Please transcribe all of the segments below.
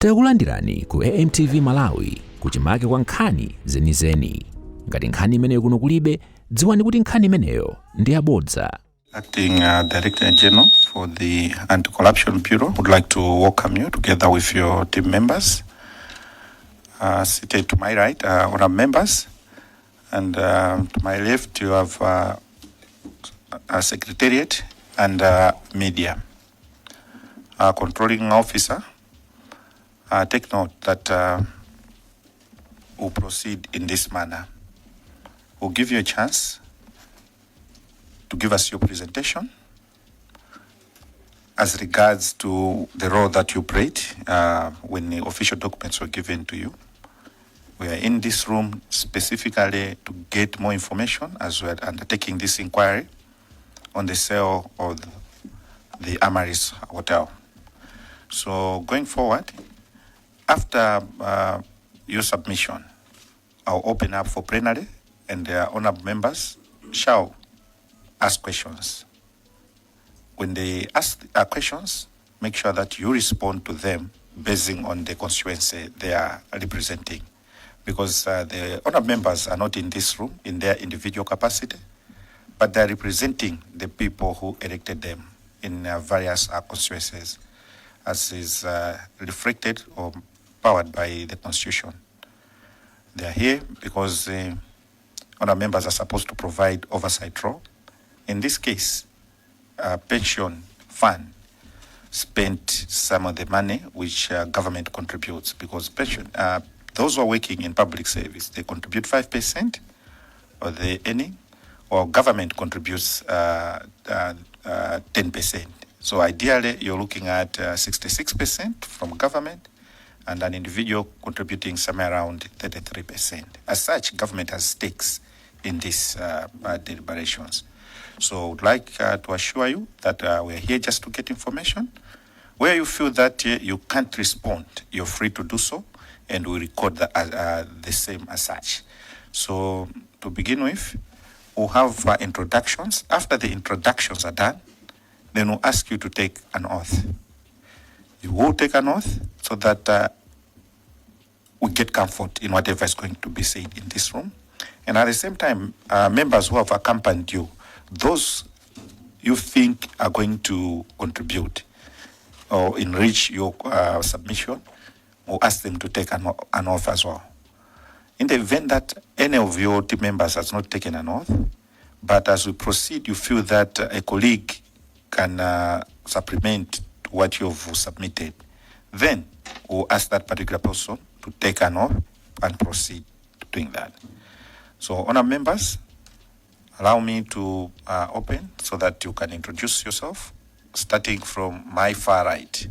Takulandirani ku AMTV Malawi kuchimake kwa nkhani zenizeni. Ngati nkhani imeneyo kuno kulibe, dziwani kuti nkhani imeneyo ndi abodza. Acting Director General for the Anti-Corruption Bureau would like to welcome you together with your team members. Seated to my right, honorable members, and to my left you have a secretariat and media. Controlling officer, take note that we'll proceed in this manner. We'll give you a chance to give us your presentation as regards to the role that you played when the official documents were given to you. We are in this room specifically to get more information as we are undertaking this inquiry on the sale of the Amaryllis Hotel. So going forward, after your submission, I'll open up for plenary and the honorable members shall ask questions. When they ask questions, make sure that you respond to them basing on the constituency they are representing. Because the honorable members are not in this room in their individual capacity, but they are representing the people who elected them in various constituencies, as is reflected or powered by the Constitution. They are here because honorable members are supposed to provide oversight role. In this case, pension fund spent some of the money which government contributes, because pension, those who are working in public service, they contribute 5% of the earning, or government contributes 10%. So ideally, you're looking at 66% from government, and an individual contributing somewhere around 33%. As such, government has stakes in these deliberations. So I would like to assure you that we're here just to get information. Where you feel that you can't respond, you're free to do so, and we record the same as such. So to begin with, we'll have introductions. After the introductions are done, then we'll ask you to take an oath. You will take an oath so that we get comfort in whatever is going to be said in this room. And at the same time, members who have accompanied you, those you think are going to contribute or enrich your submission, we'll ask them to take an oath as well. In the event that any of your team members has not taken an oath, but as we proceed, you feel that a colleague can supplement what you've submitted, then we'll ask that particular person to take an oath and proceed to doing that. So, honourable members, allow me to open so that you can introduce yourself, starting from my far right,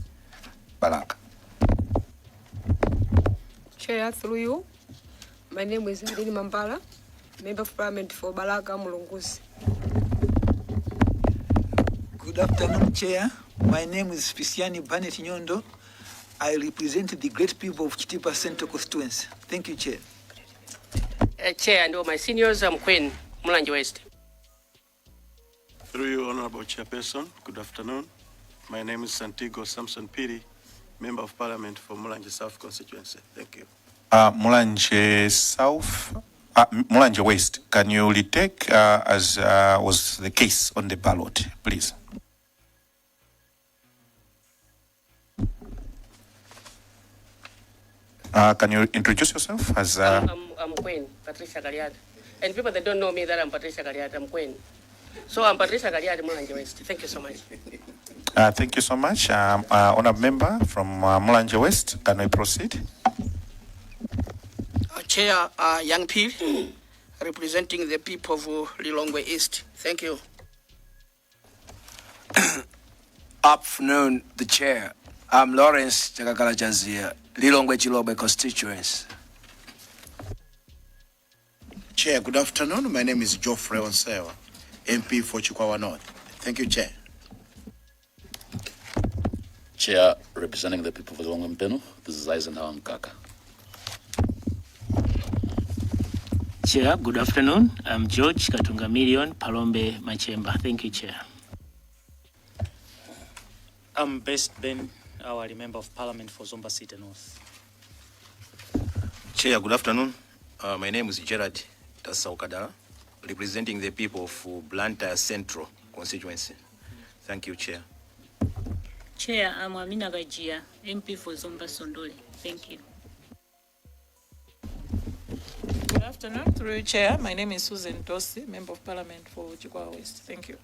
Balaka. Chair, through you, my name is Ndi Pac, Member of Parliament for Balaka Mulunguzi. Good afternoon, Chair. My name is Fisiani Banet Nyondo. I represent the great people of Chitipa Central Constituency. Thank you, Chair. Chair and all my seniors, I'm Queen Mulanje West. Through you, Honorable Chairperson, good afternoon. My name is Santiago Samson Piri, Member of Parliament for Mulanje South Constituency. Thank you. Mulanje South, Mulanje West, can you retake as was the case on the ballot, please? Can you introduce yourself as... I'm Queen, Patricia Galiad. And people that don't know me that I'm Patricia Galiad, I'm Queen. So I'm Patricia Galiad, Mulanje West. Thank you so much. Thank you so much. Honourable member from Mulanje West, can we proceed? Chair, Young Peel, representing the people of Lilongwe East. Thank you. Afternoon, the chair. I'm Lawrence Chakakala Jazia, Lilongwe Chilobe constituency. Chair, good afternoon. My name is Geoffrey Onsewa, MP for Chikwawa North. Thank you, Chair. Chair, representing the people of Lilongwe Mpeno, this is Eisenhower Mkaka. Chair, good afternoon. I'm George Katunga Million, Palombe Machemba. Thank you, Chair. I'm Best Ben Awali, Member of Parliament for Zomba City North. Chair, good afternoon. My name is Gerard Tasaukadala, representing the people of Blantyre Central constituency. Thank you, Chair. Chair, I'm Amina Gajia, MP for Zomba Sondole. Thank you. Good afternoon, through you, Chair. My name is Susan Tosi, Member of Parliament for Chikwawa West. Thank you.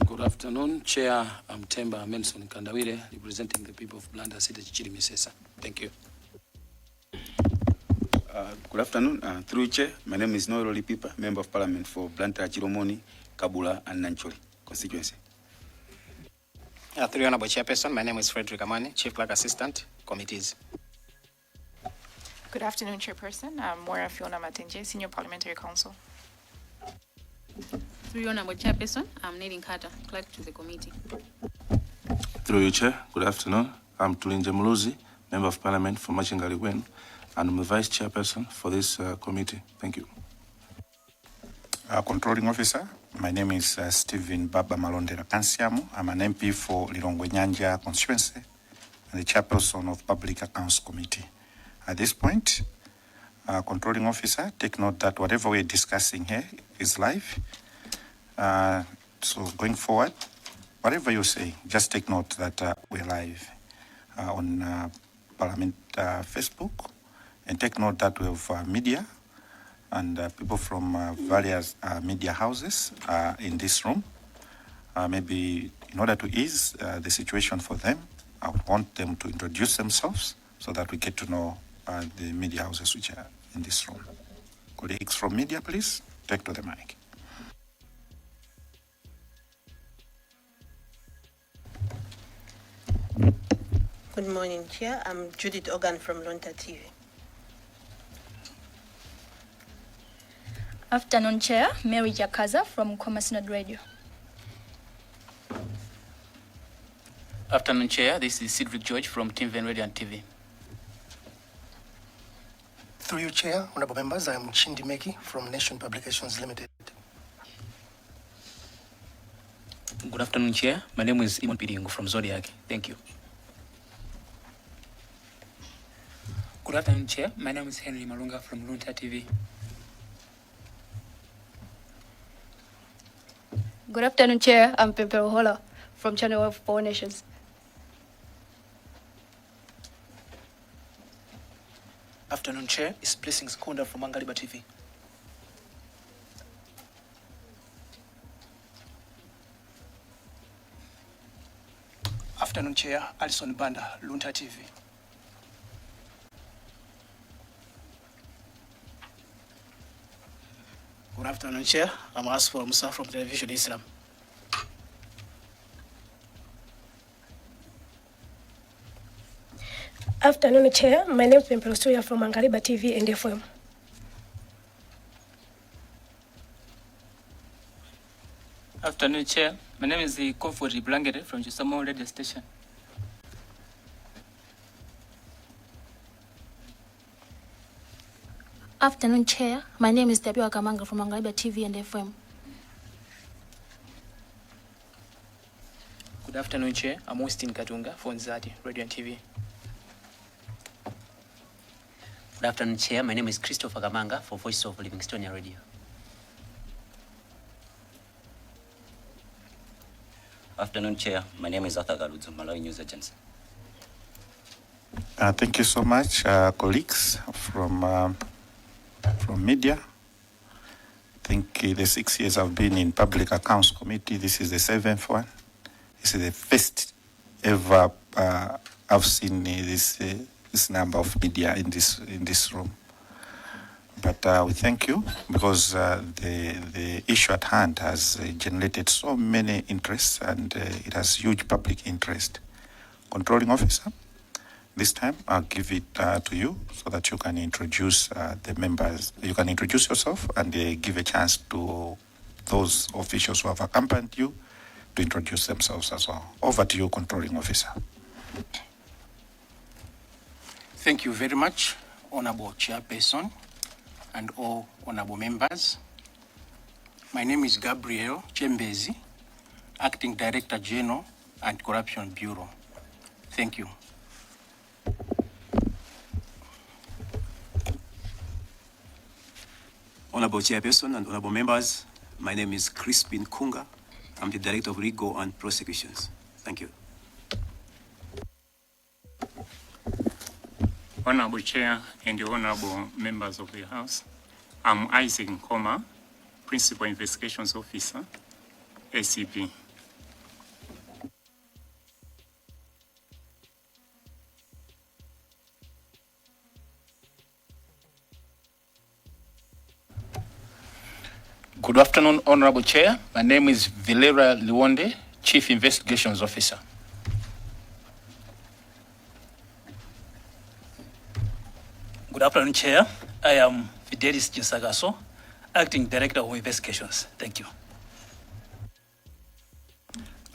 Good afternoon, Chair. I'm Temba Menson Kandawire, representing the people of Blantyre City Chichiri Misesa. Thank you. Good afternoon, through Chair. My name is Noel Olipipa, Member of Parliament for Blantyre, Chiromoni, Kabula, and Nancholi constituency. Through Honorable Chairperson, my name is Frederick Amani, Chief Clerk Assistant, Committees. Good afternoon, Chairperson. I'm Moira Fiona Matenje, Senior Parliamentary Counsel. Through you, Honorable Chairperson, I'm Nadine Carter, Clerk to the Committee. Through you, Chair, good afternoon. I'm Tulinje Muluzi, Member of Parliament for Machingali Wen, and I'm the Vice Chairperson for this committee. Thank you. Controlling Officer, my name is Stephen Baba Malondera Kansiamu. I'm an MP for Lilongwe Nyanja constituency and the Chairperson of Public Accounts Committee. At this point, Controlling Officer, take note that whatever we're discussing here is live. So going forward, whatever you say, just take note that we're live on Parliament Facebook, and take note that we have media and people from various media houses in this room. Maybe in order to ease the situation for them, I would want them to introduce themselves so that we get to know the media houses which are in this room. Colleagues from media, please take to the mic. Good morning, Chair. I'm Judith Ogan from Lonta TV. Afternoon, Chair. Mary Jakaza from Kwamasnod Radio. Afternoon, Chair. This is Cedric George from Team Ven Radio and TV. Through you, Chair, honorable members, I am Chindi Meki from Nation Publications Limited. Good afternoon, Chair. My name is Imon Pidingo from Zodiac. Thank you. Good afternoon, Chair. My name is Henry Malunga from Lunta TV. Good afternoon, Chair. I'm Pepe Ohola from Channel of 4 Nations. Afternoon, Chair. It's Blessings Konda from Mangaliba TV. Afternoon, Chair. Alison Banda, Lunta TV. Good afternoon, Chair. I'm Asfor Musa from Television Islam. Afternoon, Chair. My name is Pempelosuya from Mangaliba TV and FM. Afternoon, Chair. My name is Comfort Blangere from Jusamo Radio Station. Afternoon, Chair. My name is Debbie Wakamanga from Mangaliba TV and FM. Good afternoon, Chair. I'm Austin Katunga for Nzati Radio and TV. Good afternoon, Chair. My name is Christopher Kamanga for Voice of Livingstonia Radio. Afternoon, Chair. My name is Arthur Galudzo, Malawi News Agency. Thank you so much, colleagues from media. I think the 6 years I've been in Public Accounts Committee, this is the 7th one. This is the first ever I've seen this number of media in this room. But we thank you because the issue at hand has generated so many interests and it has huge public interest. Controlling Officer, this time I'll give it to you so that you can introduce the members. You can introduce yourself and give a chance to those officials who have accompanied you to introduce themselves as well. Over to you, Controlling Officer. Thank you very much, Honorable Chairperson and all honorable members. My name is Gabriel Chembezi, Acting Director General, Anti-Corruption Bureau. Thank you. Honorable Chairperson and honorable members, my name is Crispin Kunga. I'm the Director of Legal and Prosecutions. Thank you. Honorable Chair and the honorable members of the House, I'm Isaac Nkoma, Principal Investigations Officer, ACB. Good afternoon, Honorable Chair. My name is Vilera Liwonde, Chief Investigations Officer. Good afternoon, Chair. I am Fidelis Jesagaso, Acting Director of Investigations. Thank you.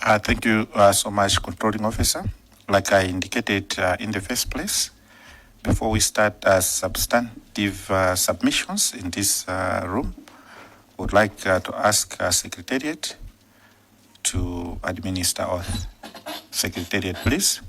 Thank you so much, Controlling Officer. Like I indicated in the first place, before we start substantive submissions in this room, would like to ask Secretariat to administer oath. Secretariat, please.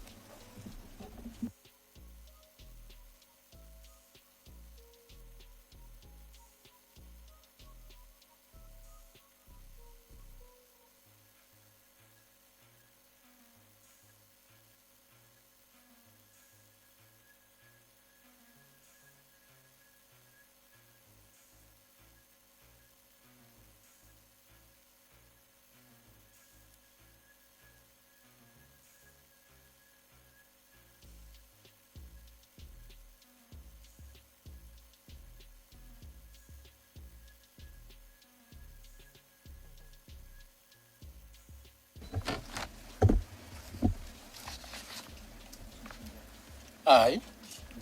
I,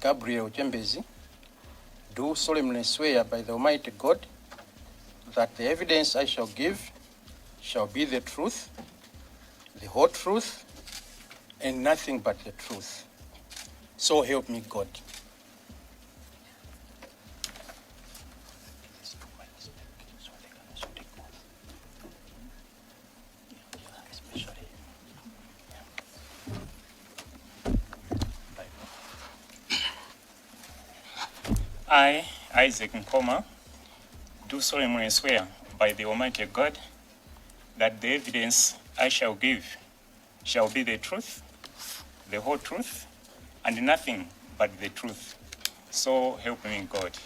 Gabriel Jembezi, do solemnly swear by the Almighty God that the evidence I shall give shall be the truth, the whole truth, and nothing but the truth. So help me God. I, Isaac Nkoma, do solemnly swear by the Almighty God that the evidence I shall give shall be the truth, the whole truth, and nothing but the truth. So help me God.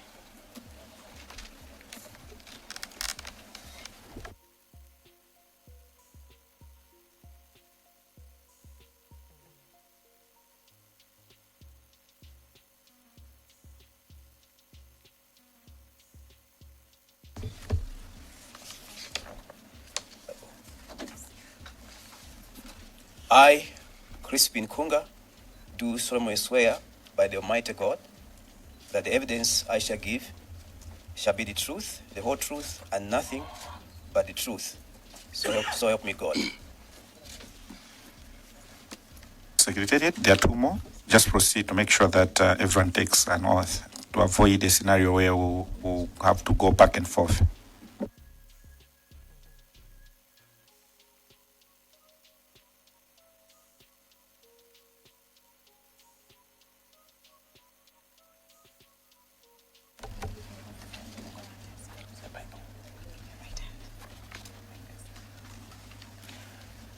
I, Crispin Kunga, do solemnly swear by the Almighty God that the evidence I shall give shall be the truth, the whole truth, and nothing but the truth. So help me God. Secretariat, there are two more. Just proceed to make sure that everyone takes an oath to avoid a scenario where we'll have to go back and forth.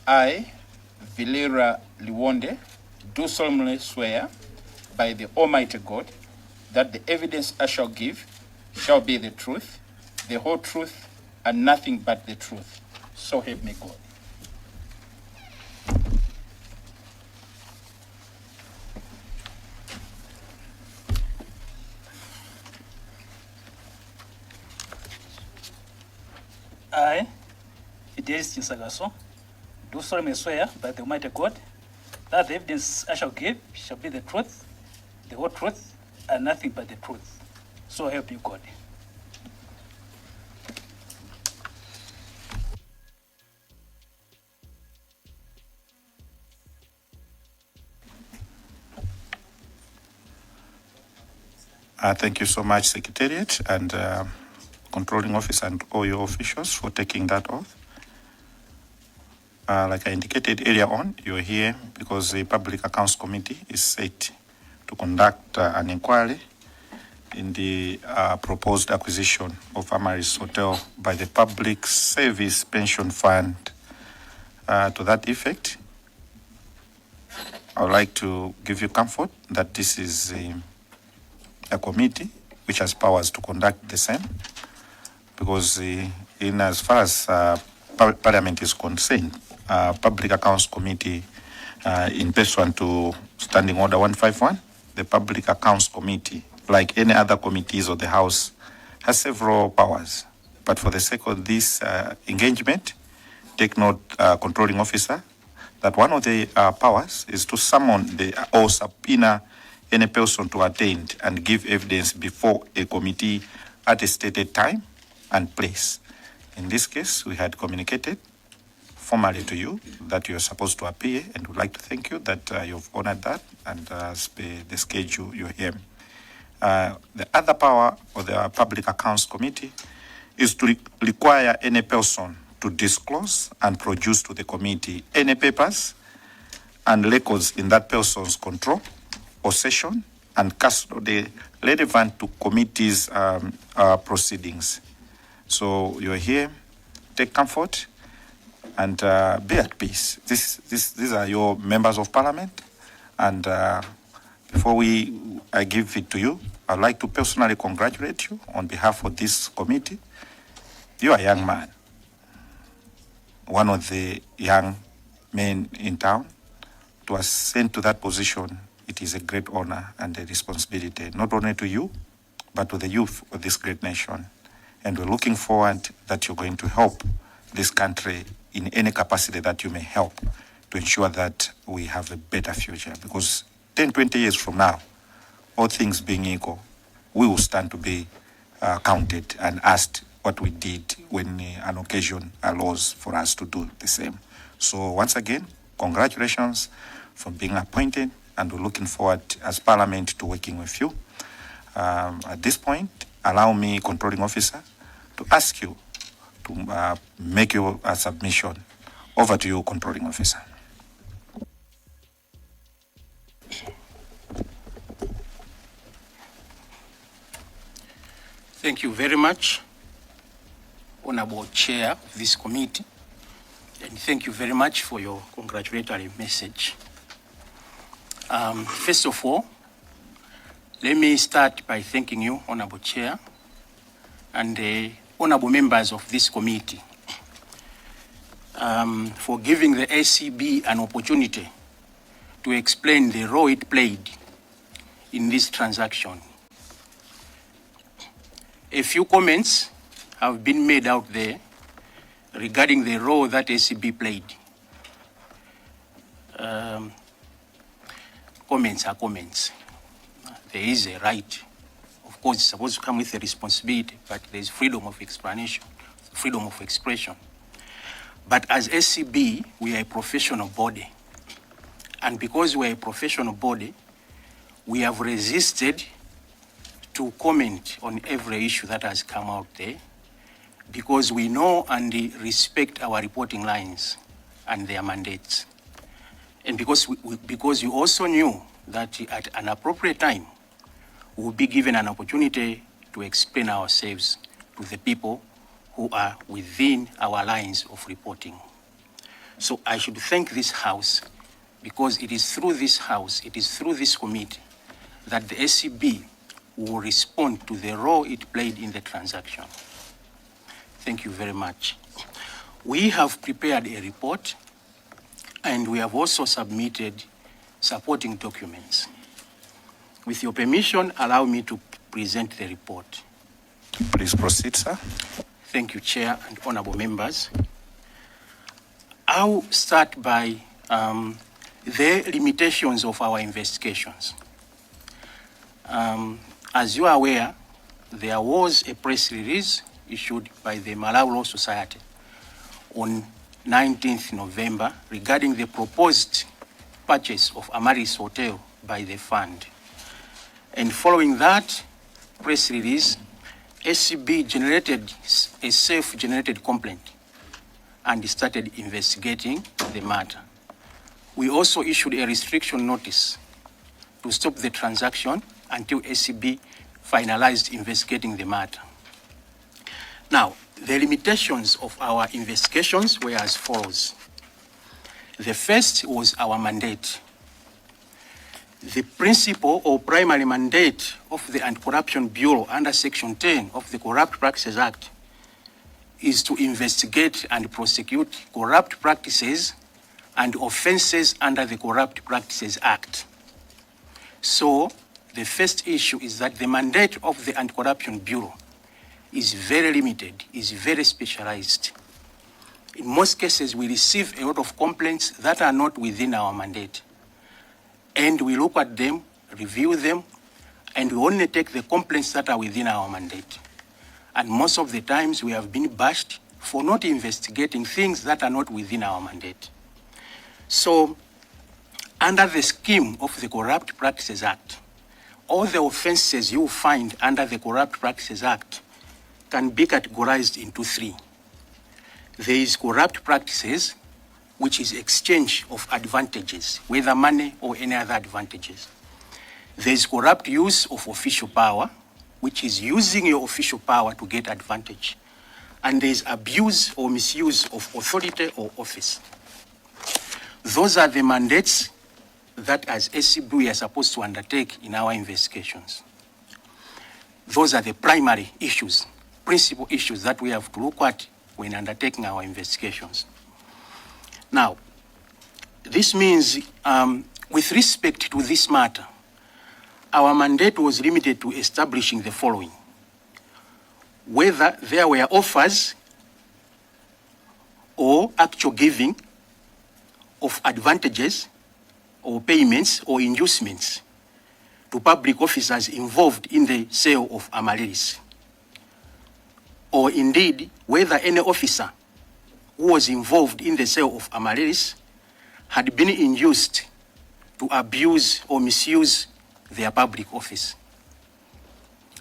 I, Vilera Liwonde, do solemnly swear by the Almighty God that the evidence I shall give shall be the truth, the whole truth, and nothing but the truth. So help me God. I, Fidelis Jesagaso, do solemnly swear by the Almighty God that the evidence I shall give shall be the truth, the whole truth, and nothing but the truth. So help you God. Thank you so much, Secretariat and Controlling Officer and all your officials for taking that oath. Like I indicated earlier on, you're here because the Public Accounts Committee is set to conduct an inquiry in the proposed acquisition of Amaryllis Hotel by the Public Service Pension Fund. To that effect, I would like to give you comfort that this is a committee which has powers to conduct the same, because in as far as Parliament is concerned, Public Accounts Committee, in pursuant to Standing Order 151, the Public Accounts Committee, like any other committees of the House, has several powers. But for the sake of this engagement, take note, controlling officer, that one of the powers is to summon or subpoena any person to attend and give evidence before a committee at a stated time and place. In this case, we had communicated formally to you that you are supposed to appear, and would like to thank you that you've honored that, and as per the schedule you're here. The other power of the Public Accounts Committee is to require any person to disclose and produce to the committee any papers and records in that person's control, possession, and custody relevant to committee's proceedings. So you're here, take comfort, and be at peace. These are your members of Parliament, and before I give it to you, I'd like to personally congratulate you on behalf of this committee. You are a young man, one of the young men in town. To ascend to that position, it is a great honor and a responsibility, not only to you, but to the youth of this great nation. And we're looking forward that you're going to help this country in any capacity that you may help to ensure that we have a better future. Because 10, 20 years from now, all things being equal, we will stand to be counted and asked what we did when an occasion allows for us to do the same. So once again, congratulations for being appointed, and we're looking forward as Parliament to working with you. At this point, allow me, controlling officer, to ask you to make your submission. Over to you, controlling officer. Thank you very much, Honorable Chair of this committee, and thank you very much for your congratulatory message. First of all, let me start by thanking you, Honorable Chair, and the honorable members of this committee for giving the Acb an opportunity to explain the role it played in this transaction. A few comments have been made out there regarding the role that Acb played. Comments are comments. There is a right. Of course, it's supposed to come with a responsibility, but there is freedom of explanation, freedom of expression. But as Acb, we are a professional body. And because we are a professional body, we have resisted to comment on every issue that has come out there, because we know and respect our reporting lines and their mandates. And because we also knew that at an appropriate time, we will be given an opportunity to explain ourselves to the people who are within our lines of reporting. So I should thank this House, because it is through this House, it is through this committee, that the Acb will respond to the role it played in the transaction. Thank you very much. We have prepared a report, and we have also submitted supporting documents. With your permission, allow me to present the report. Please proceed, sir. Thank you, Chair and honorable members. I'll start by the limitations of our investigations. As you are aware, there was a press release issued by the Malawi Law Society on 19th November regarding the proposed purchase of Amaryllis Hotel by the fund. And following that press release, Acb generated a self-generated complaint and started investigating the matter. We also issued a restriction notice to stop the transaction until ACB finalized investigating the matter. Now, the limitations of our investigations were as follows. The first was our mandate. The principal or primary mandate of the Anti-Corruption Bureau under Section 10 of the Corrupt Practices Act is to investigate and prosecute corrupt practices and offenses under the Corrupt Practices Act. So, the first issue is that the mandate of the Anti-Corruption Bureau is very limited, is very specialized. In most cases, we receive a lot of complaints that are not within our mandate. And we look at them, review them, and we only take the complaints that are within our mandate. And most of the times we have been bashed for not investigating things that are not within our mandate. So, under the scheme of the Corrupt Practices Act, all the offenses you find under the Corrupt Practices Act can be categorized into three. There is corrupt practices, which is exchange of advantages, whether money or any other advantages. There is corrupt use of official power, which is using your official power to get advantage. And there is abuse or misuse of authority or office. Those are the mandates that as ACB we are supposed to undertake in our investigations. Those are the primary issues, principal issues that we have to look at when undertaking our investigations. Now, this means with respect to this matter, our mandate was limited to establishing the following: whether there were offers or actual giving of advantages or payments or inducements to public officers involved in the sale of Amaryllis, or indeed whether any officer who was involved in the sale of Amaryllis had been induced to abuse or misuse their public office.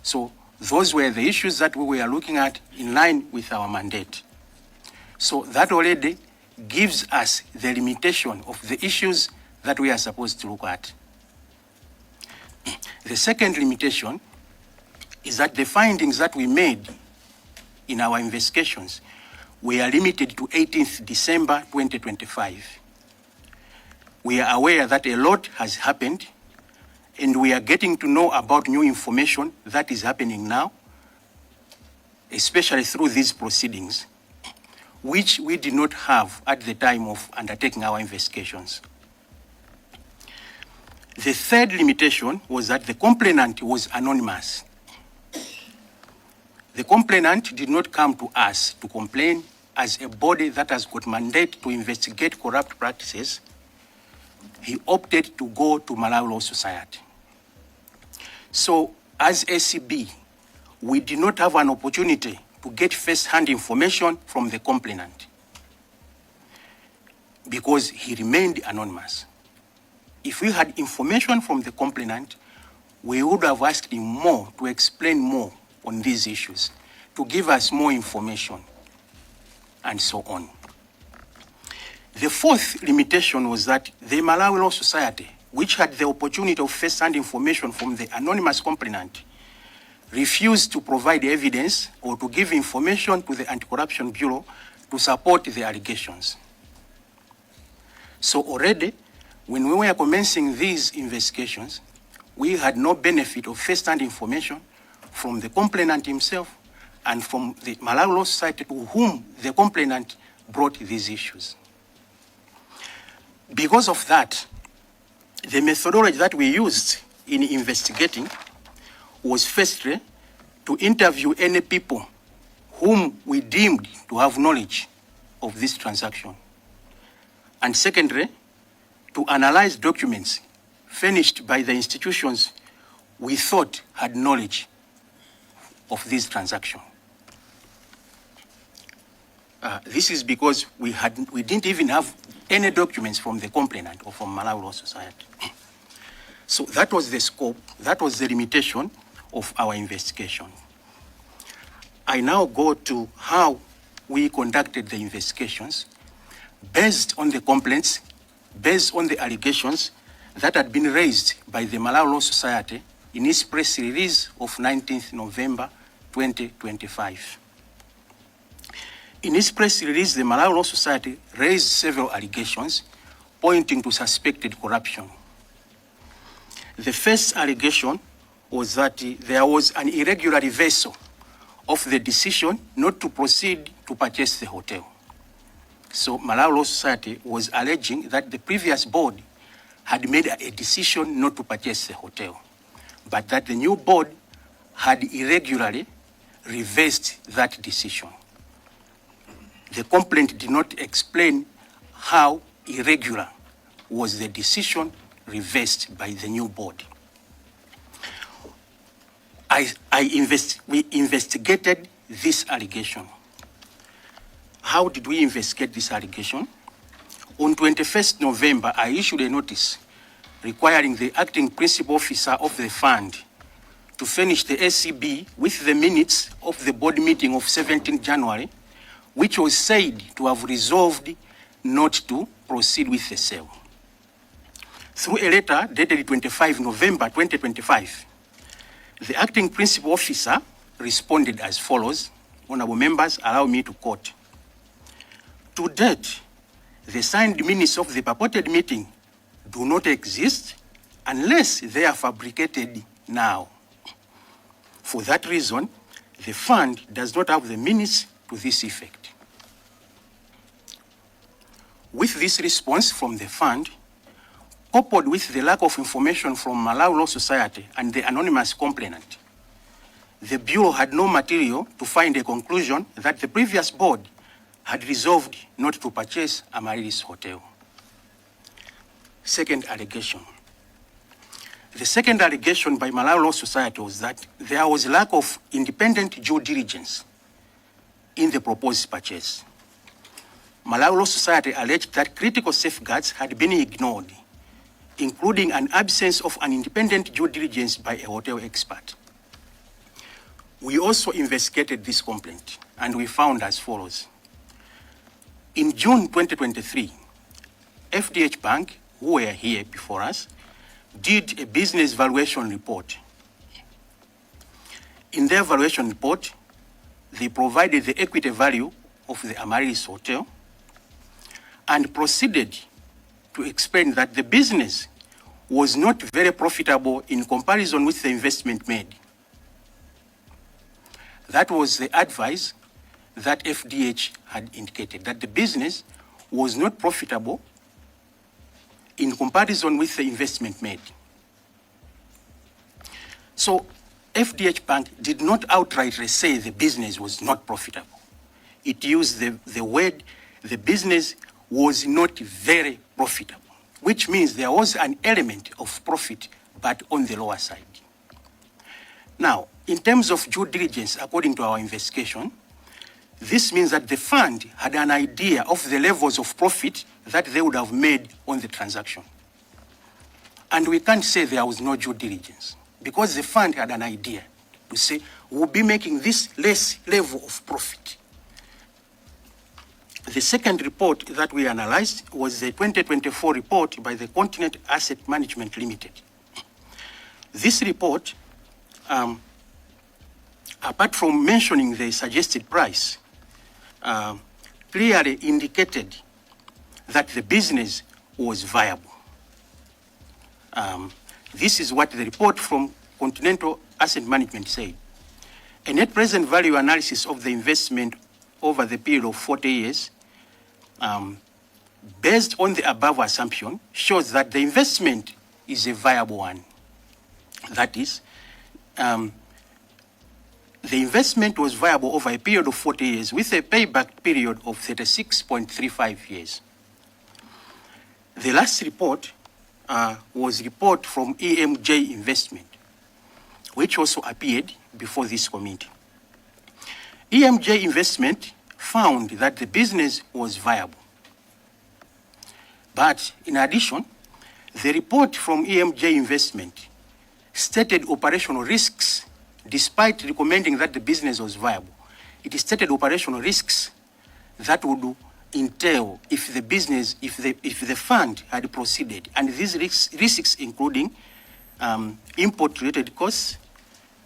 So those were the issues that we were looking at in line with our mandate. So that already gives us the limitation of the issues that we are supposed to look at. The second limitation is that the findings that we made in our investigations were limited to 18th December 2025. We are aware that a lot has happened, and we are getting to know about new information that is happening now, especially through these proceedings, which we did not have at the time of undertaking our investigations. The third limitation was that the complainant was anonymous. The complainant did not come to us to complain as a body that has got mandate to investigate corrupt practices. He opted to go to Malawi Law Society. So, as ACB, we did not have an opportunity to get first-hand information from the complainant because he remained anonymous. If we had information from the complainant, we would have asked him more to explain more on these issues, to give us more information, and so on. The fourth limitation was that the Malawi Law Society, which had the opportunity of first-hand information from the anonymous complainant, refused to provide evidence or to give information to the Anti-Corruption Bureau to support the allegations. So already, when we were commencing these investigations, we had no benefit of first-hand information from the complainant himself and from the Malawi Law Society to whom the complainant brought these issues. Because of that, the methodology that we used in investigating was firstly to interview any people whom we deemed to have knowledge of this transaction. And secondly, to analyze documents furnished by the institutions we thought had knowledge of this transaction. This is because we didn't even have any documents from the complainant or from Malawi Law Society. So that was the scope, that was the limitation of our investigation. I now go to how we conducted the investigations based on the complaints, based on the allegations that had been raised by the Malawi Law Society in its press release of 19th November 2025. In its press release, the Malawi Law Society raised several allegations pointing to suspected corruption. The first allegation was that there was an irregular reversal of the decision not to proceed to purchase the hotel. So Malawi Law Society was alleging that the previous board had made a decision not to purchase the hotel, but that the new board had irregularly reversed that decision. The complaint did not explain how irregular was the decision reversed by the new board. We investigated this allegation. How did we investigate this allegation? On 21st November, I issued a notice requiring the acting principal officer of the fund to furnish the Acb with the minutes of the board meeting of 17 January, which was said to have resolved not to proceed with the sale. Through a letter dated 25 November 2025, the acting principal officer responded as follows. Honorable members, allow me to quote. To date, the signed minutes of the purported meeting do not exist unless they are fabricated now. For that reason, the fund does not have the minutes to this effect. With this response from the fund, coupled with the lack of information from Malawi Law Society and the anonymous complainant, the Bureau had no material to find a conclusion that the previous board had resolved not to purchase Amaryllis Hotel. Second allegation. The second allegation by Malawi Law Society was that there was lack of independent due diligence in the proposed purchase. Malawi Law Society alleged that critical safeguards had been ignored, including an absence of an independent due diligence by a hotel expert. We also investigated this complaint, and we found as follows. In June 2023, FDH Bank, who were here before us, did a business valuation report. In their valuation report, they provided the equity value of the Amaryllis Hotel and proceeded to explain that the business was not very profitable in comparison with the investment made. That was the advice that FDH had indicated, that the business was not profitable in comparison with the investment made. So FDH Bank did not outrightly say the business was not profitable. It used the word the business was not very profitable, which means there was an element of profit, but on the lower side. Now, in terms of due diligence, according to our investigation, this means that the fund had an idea of the levels of profit that they would have made on the transaction. And we can't say there was no due diligence, because the fund had an idea to say, we'll be making this less level of profit. The second report that we analyzed was the 2024 report by the Continent Asset Management Limited. This report, apart from mentioning the suggested price, clearly indicated that the business was viable. This is what the report from Continental Asset Management said. A net present value analysis of the investment over the period of 40 years, based on the above assumption, shows that the investment is a viable one. That is, the investment was viable over a period of 40 years with a payback period of 36.35 years. The last report was a report from EMJ Investment, which also appeared before this committee. EMJ Investment found that the business was viable. But in addition, the report from EMJ Investment stated operational risks. Despite recommending that the business was viable, it stated operational risks that would entail if the business, if the fund had proceeded, and these risks including import-related costs,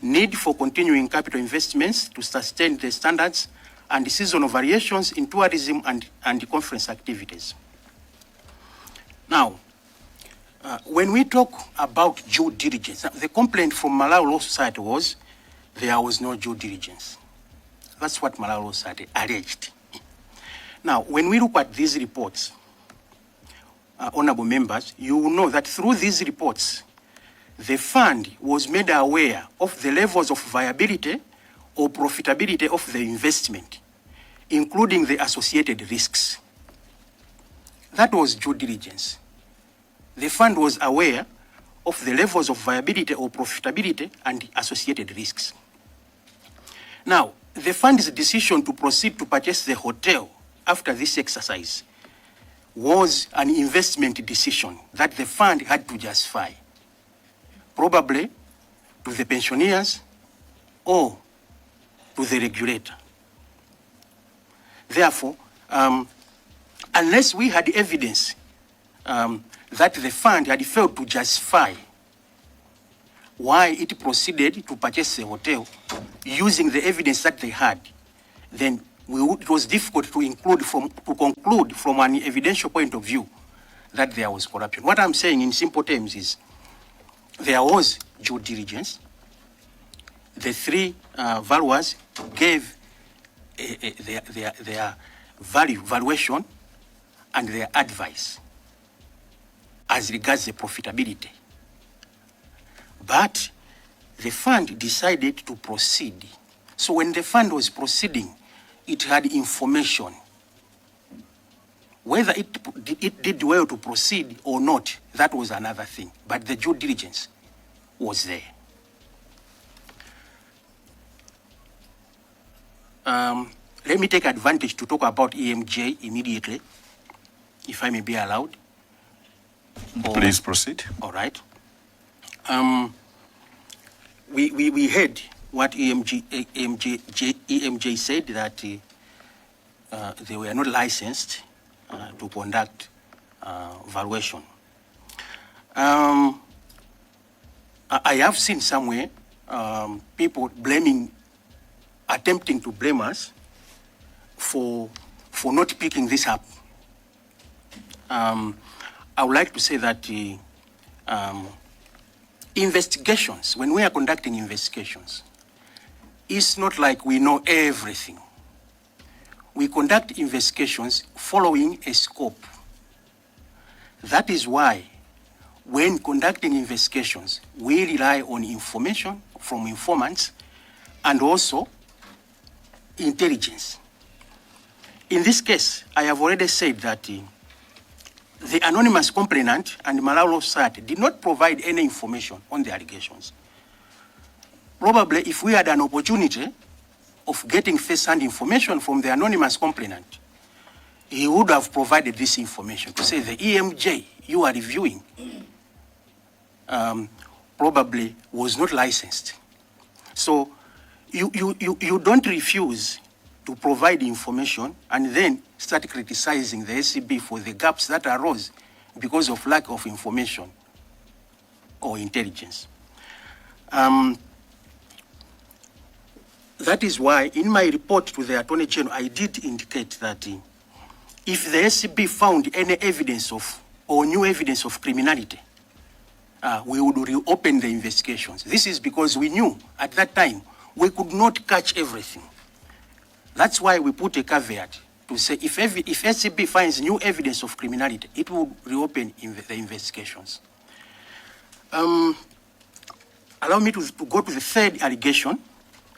need for continuing capital investments to sustain the standards, and seasonal variations in tourism and conference activities. Now, when we talk about due diligence, the complaint from Malawi Law Society was there was no due diligence. That's what Malawi Law Society alleged. Now, when we look at these reports, honorable members, you will know that through these reports, the fund was made aware of the levels of viability or profitability of the investment, including the associated risks. That was due diligence. The fund was aware of the levels of viability or profitability and associated risks. Now, the fund's decision to proceed to purchase the hotel after this exercise was an investment decision that the fund had to justify, probably to the pensioners or to the regulator. Therefore, unless we had evidence that the fund had failed to justify why it proceeded to purchase the hotel using the evidence that they had, then it was difficult to conclude from an evidential point of view that there was corruption. What I'm saying in simple terms is there was due diligence. The three valuers gave their valuation and their advice as regards the profitability. But the fund decided to proceed. So when the fund was proceeding, it had information. Whether it did well to proceed or not, that was another thing. But the due diligence was there. Let me take advantage to talk about EMJ immediately, if I may be allowed. Please proceed. All right. We heard what EMJ said, that they were not licensed to conduct valuation. I have seen somewhere people attempting to blame us for not picking this up. I would like to say that investigations, when we are conducting investigations, it's not like we know everything. We conduct investigations following a scope. That is why when conducting investigations, we rely on information from informants and also intelligence. In this case, I have already said that the anonymous complainant and Malawi Law Society did not provide any information on the allegations. Probably if we had an opportunity of getting first-hand information from the anonymous complainant, he would have provided this information to say the EMJ you are reviewing probably was not licensed. So you don't refuse to provide information and then start criticizing the SCB for the gaps that arose because of lack of information or intelligence. That is why in my report to the Attorney General, I did indicate that if the SCB found any evidence of or new evidence of criminality, we would reopen the investigations. This is because we knew at that time we could not catch everything. That's why we put a caveat to say if SCB finds new evidence of criminality, it will reopen the investigations. Allow me to go to the third allegation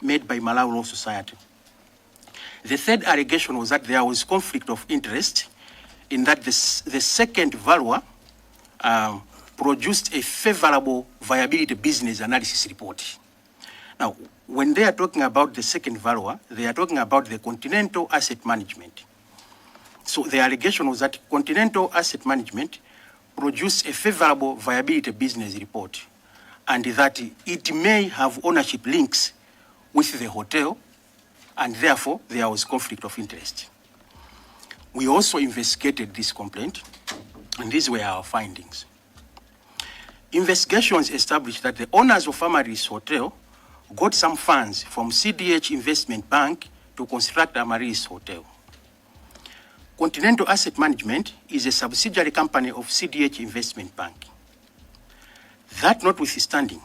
made by Malawi Law Society. The third allegation was that there was conflict of interest in that the second valuer produced a favorable viability business analysis report. Now, when they are talking about the second valuer, they are talking about the Continental Asset Management. So the allegation was that Continental Asset Management produced a favorable viability business report and that it may have ownership links with the hotel and therefore there was conflict of interest. We also investigated this complaint, and these were our findings. Investigations established that the owners of Amaryllis Hotel got some funds from CDH Investment Bank to construct Amaryllis Hotel. Continental Asset Management is a subsidiary company of CDH Investment Bank. That notwithstanding,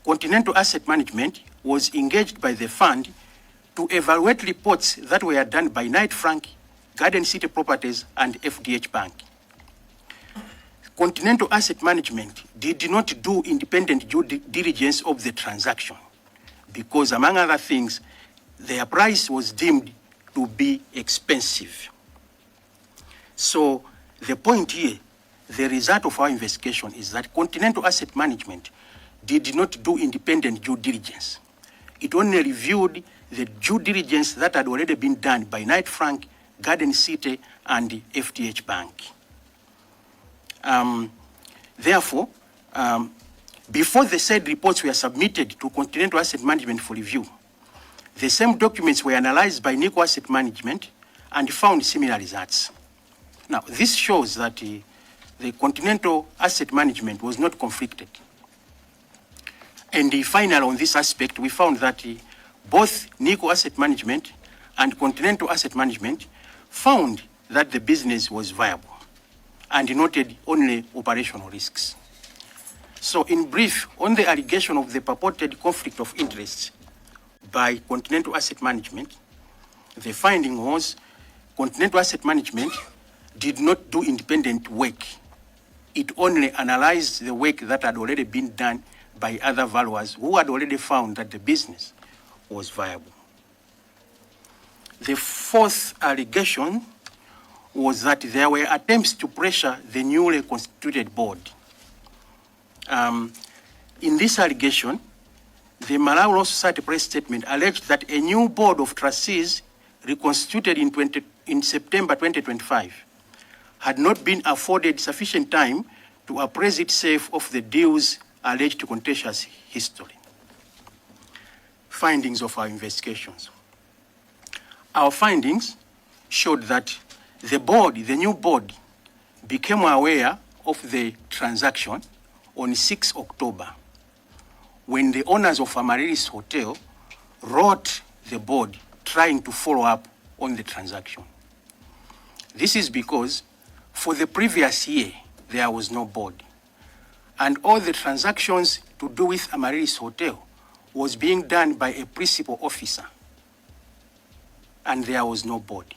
Continental Asset Management was engaged by the fund to evaluate reports that were done by Knight Frank, Garden City Properties, and FDH Bank. Continental Asset Management did not do independent due diligence of the transaction because, among other things, their price was deemed to be expensive. So the point here, the result of our investigation is that Continental Asset Management did not do independent due diligence. It only reviewed the due diligence that had already been done by Knight Frank, Garden City, and the FDH Bank. Therefore, before the said reports were submitted to Continental Asset Management for review, the same documents were analyzed by Nico Asset Management and found similar results. Now, this shows that the Continental Asset Management was not conflicted. And finally, on this aspect, we found that both Nico Asset Management and Continental Asset Management found that the business was viable and noted only operational risks. So in brief, on the allegation of the purported conflict of interest by Continental Asset Management, the finding was Continental Asset Management did not do independent work. It only analyzed the work that had already been done by other valuers who had already found that the business was viable. The fourth allegation was that there were attempts to pressure the newly constituted board. In this allegation, the Malawi Law Society press statement alleged that a new board of trustees reconstituted in September 2025 had not been afforded sufficient time to appraise itself of the deal's alleged contentious history. Findings of our investigations. Our findings showed that the new board, became aware of the transaction on 6 October, when the owners of Amaryllis Hotel wrote the board trying to follow up on the transaction. This is because for the previous year, there was no board. And all the transactions to do with Amaryllis Hotel was being done by a principal officer. And there was no board.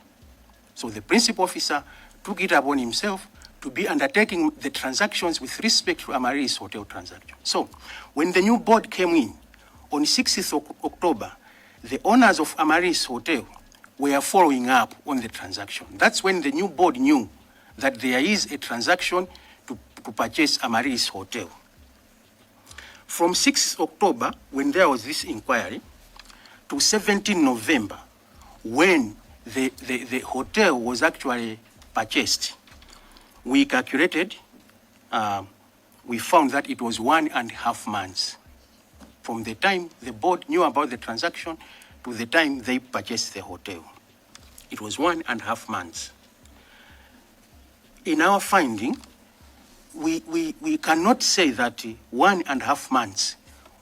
So the principal officer took it upon himself to be undertaking the transactions with respect to Amaryllis Hotel transaction. So when the new board came in on 6th of October, the owners of Amaryllis Hotel were following up on the transaction. That's when the new board knew that there is a transaction to purchase Amaryllis Hotel. From 6th October, when there was this inquiry, to 17 November, when the hotel was actually purchased, we calculated, we found that it was 1.5 months from the time the board knew about the transaction to the time they purchased the hotel. It was 1.5 months. In our finding, we cannot say that 1.5 months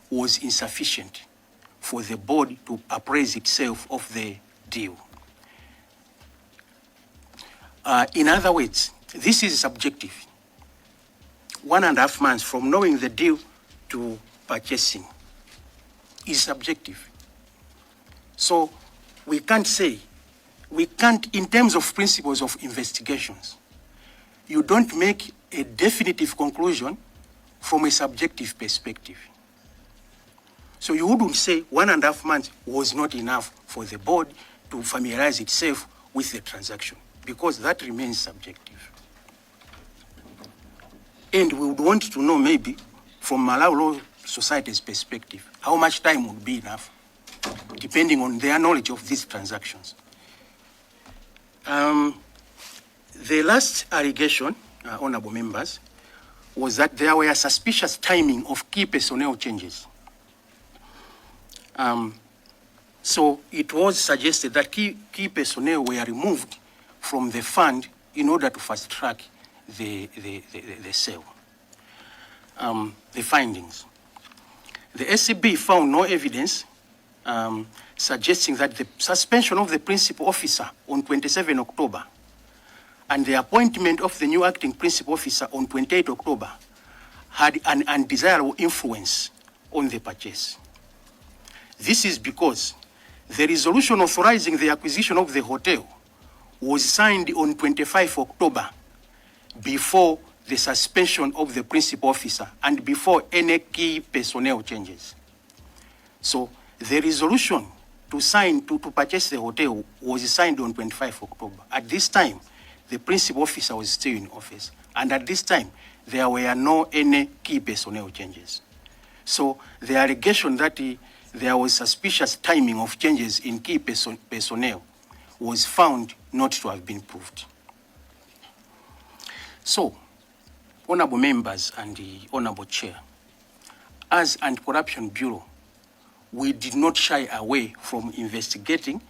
was insufficient for the board to appraise itself of the deal. In other words, this is subjective. 1.5 months from knowing the deal to purchasing is subjective. So we can't say, in terms of principles of investigations, you don't make a definitive conclusion from a subjective perspective. So you wouldn't say 1.5 months was not enough for the board to familiarize itself with the transaction, because that remains subjective. And we would want to know, maybe, from Malawi Law Society's perspective, how much time would be enough, depending on their knowledge of these transactions. The last allegation, honorable members, was that there were suspicious timing of key personnel changes. So it was suggested that key personnel were removed from the fund in order to fast track the sale. The findings. The Acb found no evidence suggesting that the suspension of the principal officer on 27 October and the appointment of the new acting principal officer on 28 October had an undesirable influence on the purchase. This is because the resolution authorizing the acquisition of the hotel was signed on 25 October before the suspension of the principal officer and before any key personnel changes. So the resolution to purchase the hotel was signed on 25 October. At this time, the principal officer was still in office. And at this time, there were no any key personnel changes. So the allegation that there was suspicious timing of changes in key personnel was found not to have been proved. So, honorable members and the honorable chair, as Anti-Corruption Bureau, we did not shy away from investigating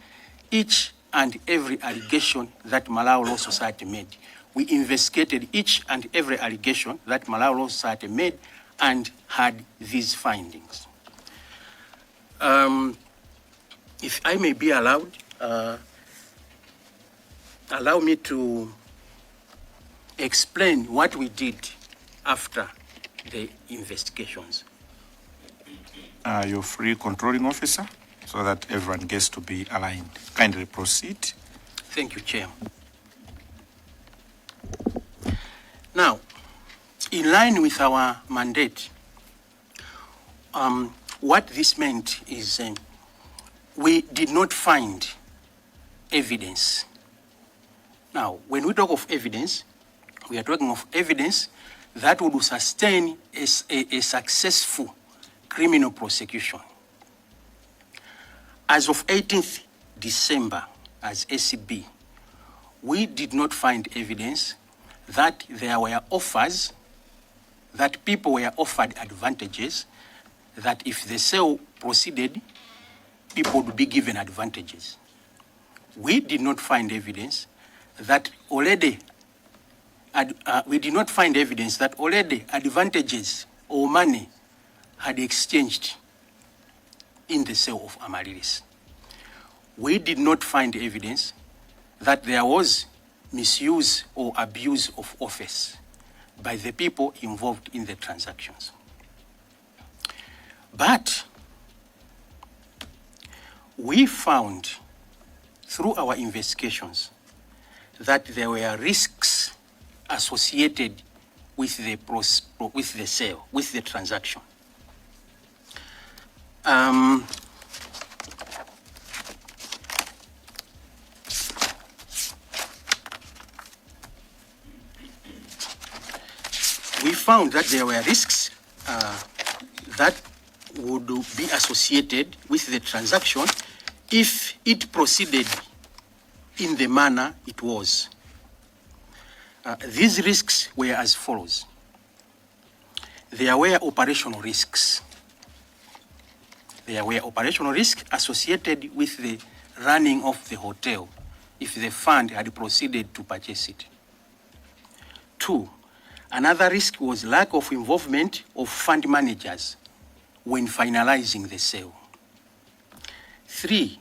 each and every allegation that Malawi Law Society made. We investigated each and every allegation that Malawi Law Society made and had these findings. If I may be allowed, allow me to explain what we did after the investigations. You're free, controlling officer, so that everyone gets to be aligned. Kindly proceed. Thank you, Chair. Now, in line with our mandate, what this meant is we did not find evidence. Now, when we talk of evidence, we are talking of evidence that would sustain a successful criminal prosecution. As of 18th December, as Acb, we did not find evidence that there were offers, that people were offered advantages, that if the sale proceeded, people would be given advantages. We did not find evidence that already advantages or money had exchanged in the sale of Amaryllis. We did not find evidence that there was misuse or abuse of office by the people involved in the transactions. But we found through our investigations that there were risks associated with the sale, with the transaction. We found that there were risks that would be associated with the transaction if it proceeded in the manner it was. These risks were as follows. There were operational risks. There were operational risks associated with the running of the hotel if the fund had proceeded to purchase it. 2, another risk was lack of involvement of fund managers when finalizing the sale. 3,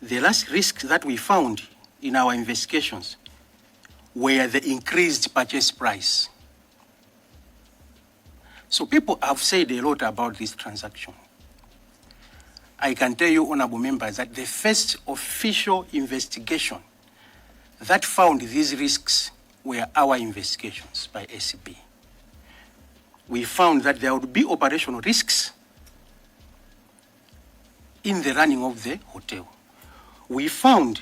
the last risk that we found in our investigations were the increased purchase price. So people have said a lot about this transaction. I can tell you, honorable members, that the first official investigation that found these risks were our investigations by Acb. We found that there would be operational risks in the running of the hotel. We found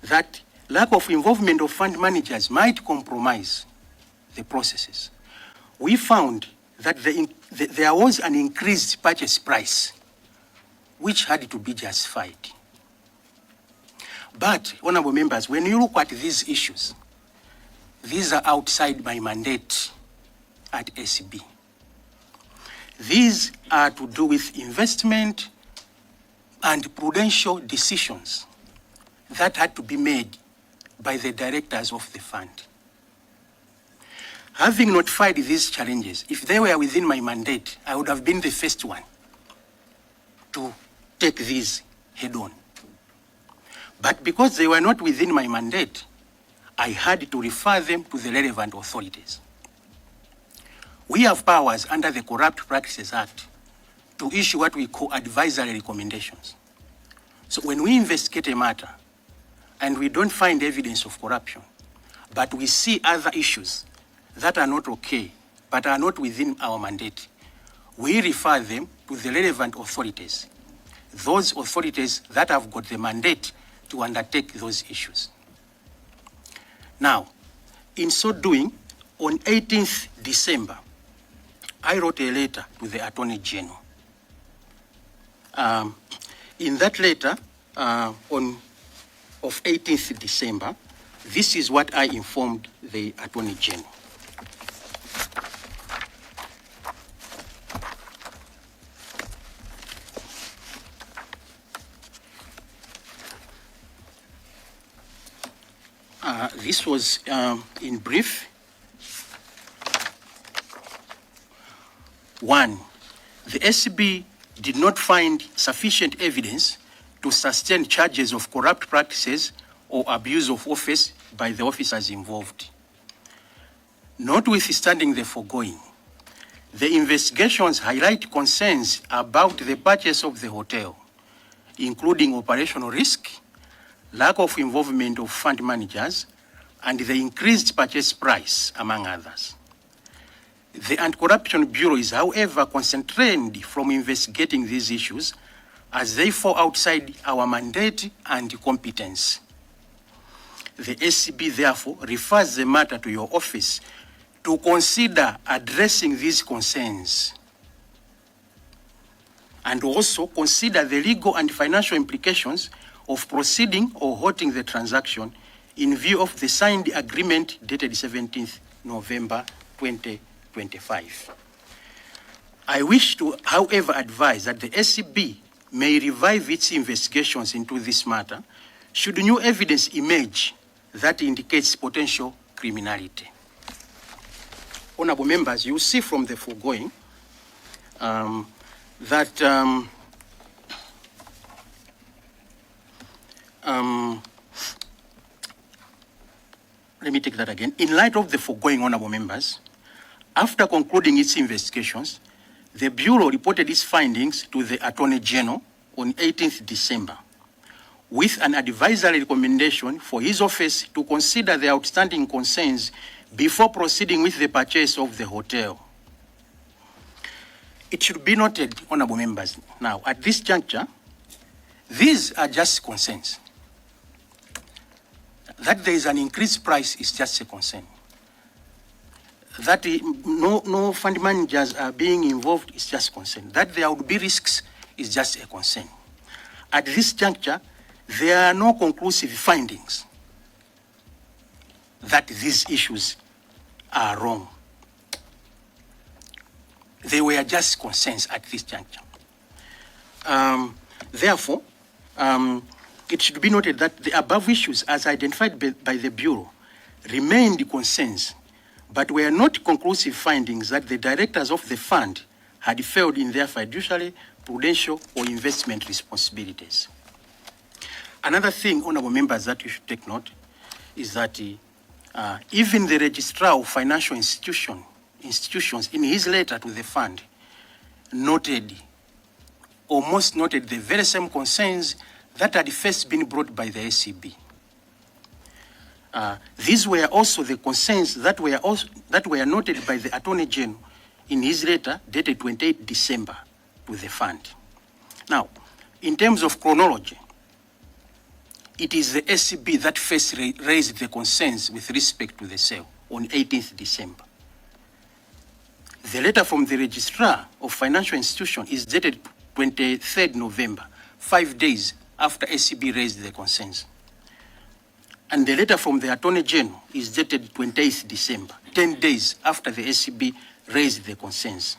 that lack of involvement of fund managers might compromise the processes. We found that there was an increased purchase price which had to be justified. But, honorable members, when you look at these issues, these are outside my mandate at Acb. These are to do with investment and prudential decisions that had to be made by the directors of the fund. Having notified these challenges, if they were within my mandate, I would have been the first one to take these head on. But because they were not within my mandate, I had to refer them to the relevant authorities. We have powers under the Corrupt Practices Act to issue what we call advisory recommendations. So when we investigate a matter and we don't find evidence of corruption, but we see other issues that are not okay, but are not within our mandate, we refer them to the relevant authorities, those authorities that have got the mandate to undertake those issues. Now, in so doing, on 18th December, I wrote a letter to the Attorney General. In that letter, of 18th December, this is what I informed the Attorney General. This was in brief. 1, the SCB did not find sufficient evidence to sustain charges of corrupt practices or abuse of office by the officers involved. Notwithstanding the foregoing, the investigations highlight concerns about the purchase of the hotel, including operational risk, lack of involvement of fund managers, and the increased purchase price, among others. The Anti-Corruption Bureau is, however, constrained from investigating these issues as they fall outside our mandate and competence. The SCB, therefore, refers the matter to your office to consider addressing these concerns and also consider the legal and financial implications of proceeding or halting the transaction in view of the signed agreement dated 17th November 2025. I wish to, however, advise that the SCB may revive its investigations into this matter should new evidence emerge that indicates potential criminality. Honorable members, you see from the foregoing that let me take that again. In light of the foregoing, honorable members, after concluding its investigations, the Bureau reported its findings to the Attorney General on 18th December with an advisory recommendation for his office to consider the outstanding concerns before proceeding with the purchase of the hotel. It should be noted, honorable members, now at this juncture, these are just concerns. That there is an increased price is just a concern. That no fund managers are being involved is just a concern. That there would be risks is just a concern. At this juncture, there are no conclusive findings that these issues are wrong. They were just concerns at this juncture. Therefore, it should be noted that the above issues, as identified by the Bureau, remained concerns, but were not conclusive findings that the directors of the fund had failed in their fiduciary, prudential, or investment responsibilities. Another thing, honorable members, that you should take note is that even the Registrar of Financial Institutions in his letter to the fund almost noted the very same concerns that had first been brought by the SCB. These were also the concerns that were noted by the Attorney General in his letter dated 28 December to the fund. Now, in terms of chronology, it is the SCB that first raised the concerns with respect to the sale on 18th December. The letter from the Registrar of Financial Institutions is dated 23rd November, 5 days after SCB raised the concerns. And the letter from the Attorney General is dated 28th December, 10 days after the SCB raised the concerns.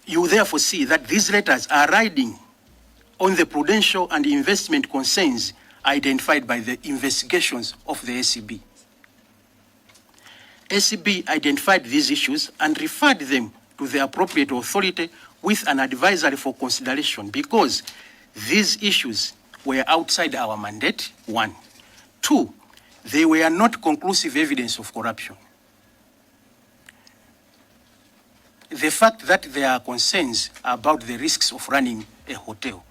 You therefore see that these letters are riding on the prudential and investment concerns identified by the investigations of the Acb. Acb identified these issues and referred them to the appropriate authority with an advisory for consideration because these issues were outside our mandate, 1. 2, they were not conclusive evidence of corruption. The fact that there are concerns about the risks of running a hotel,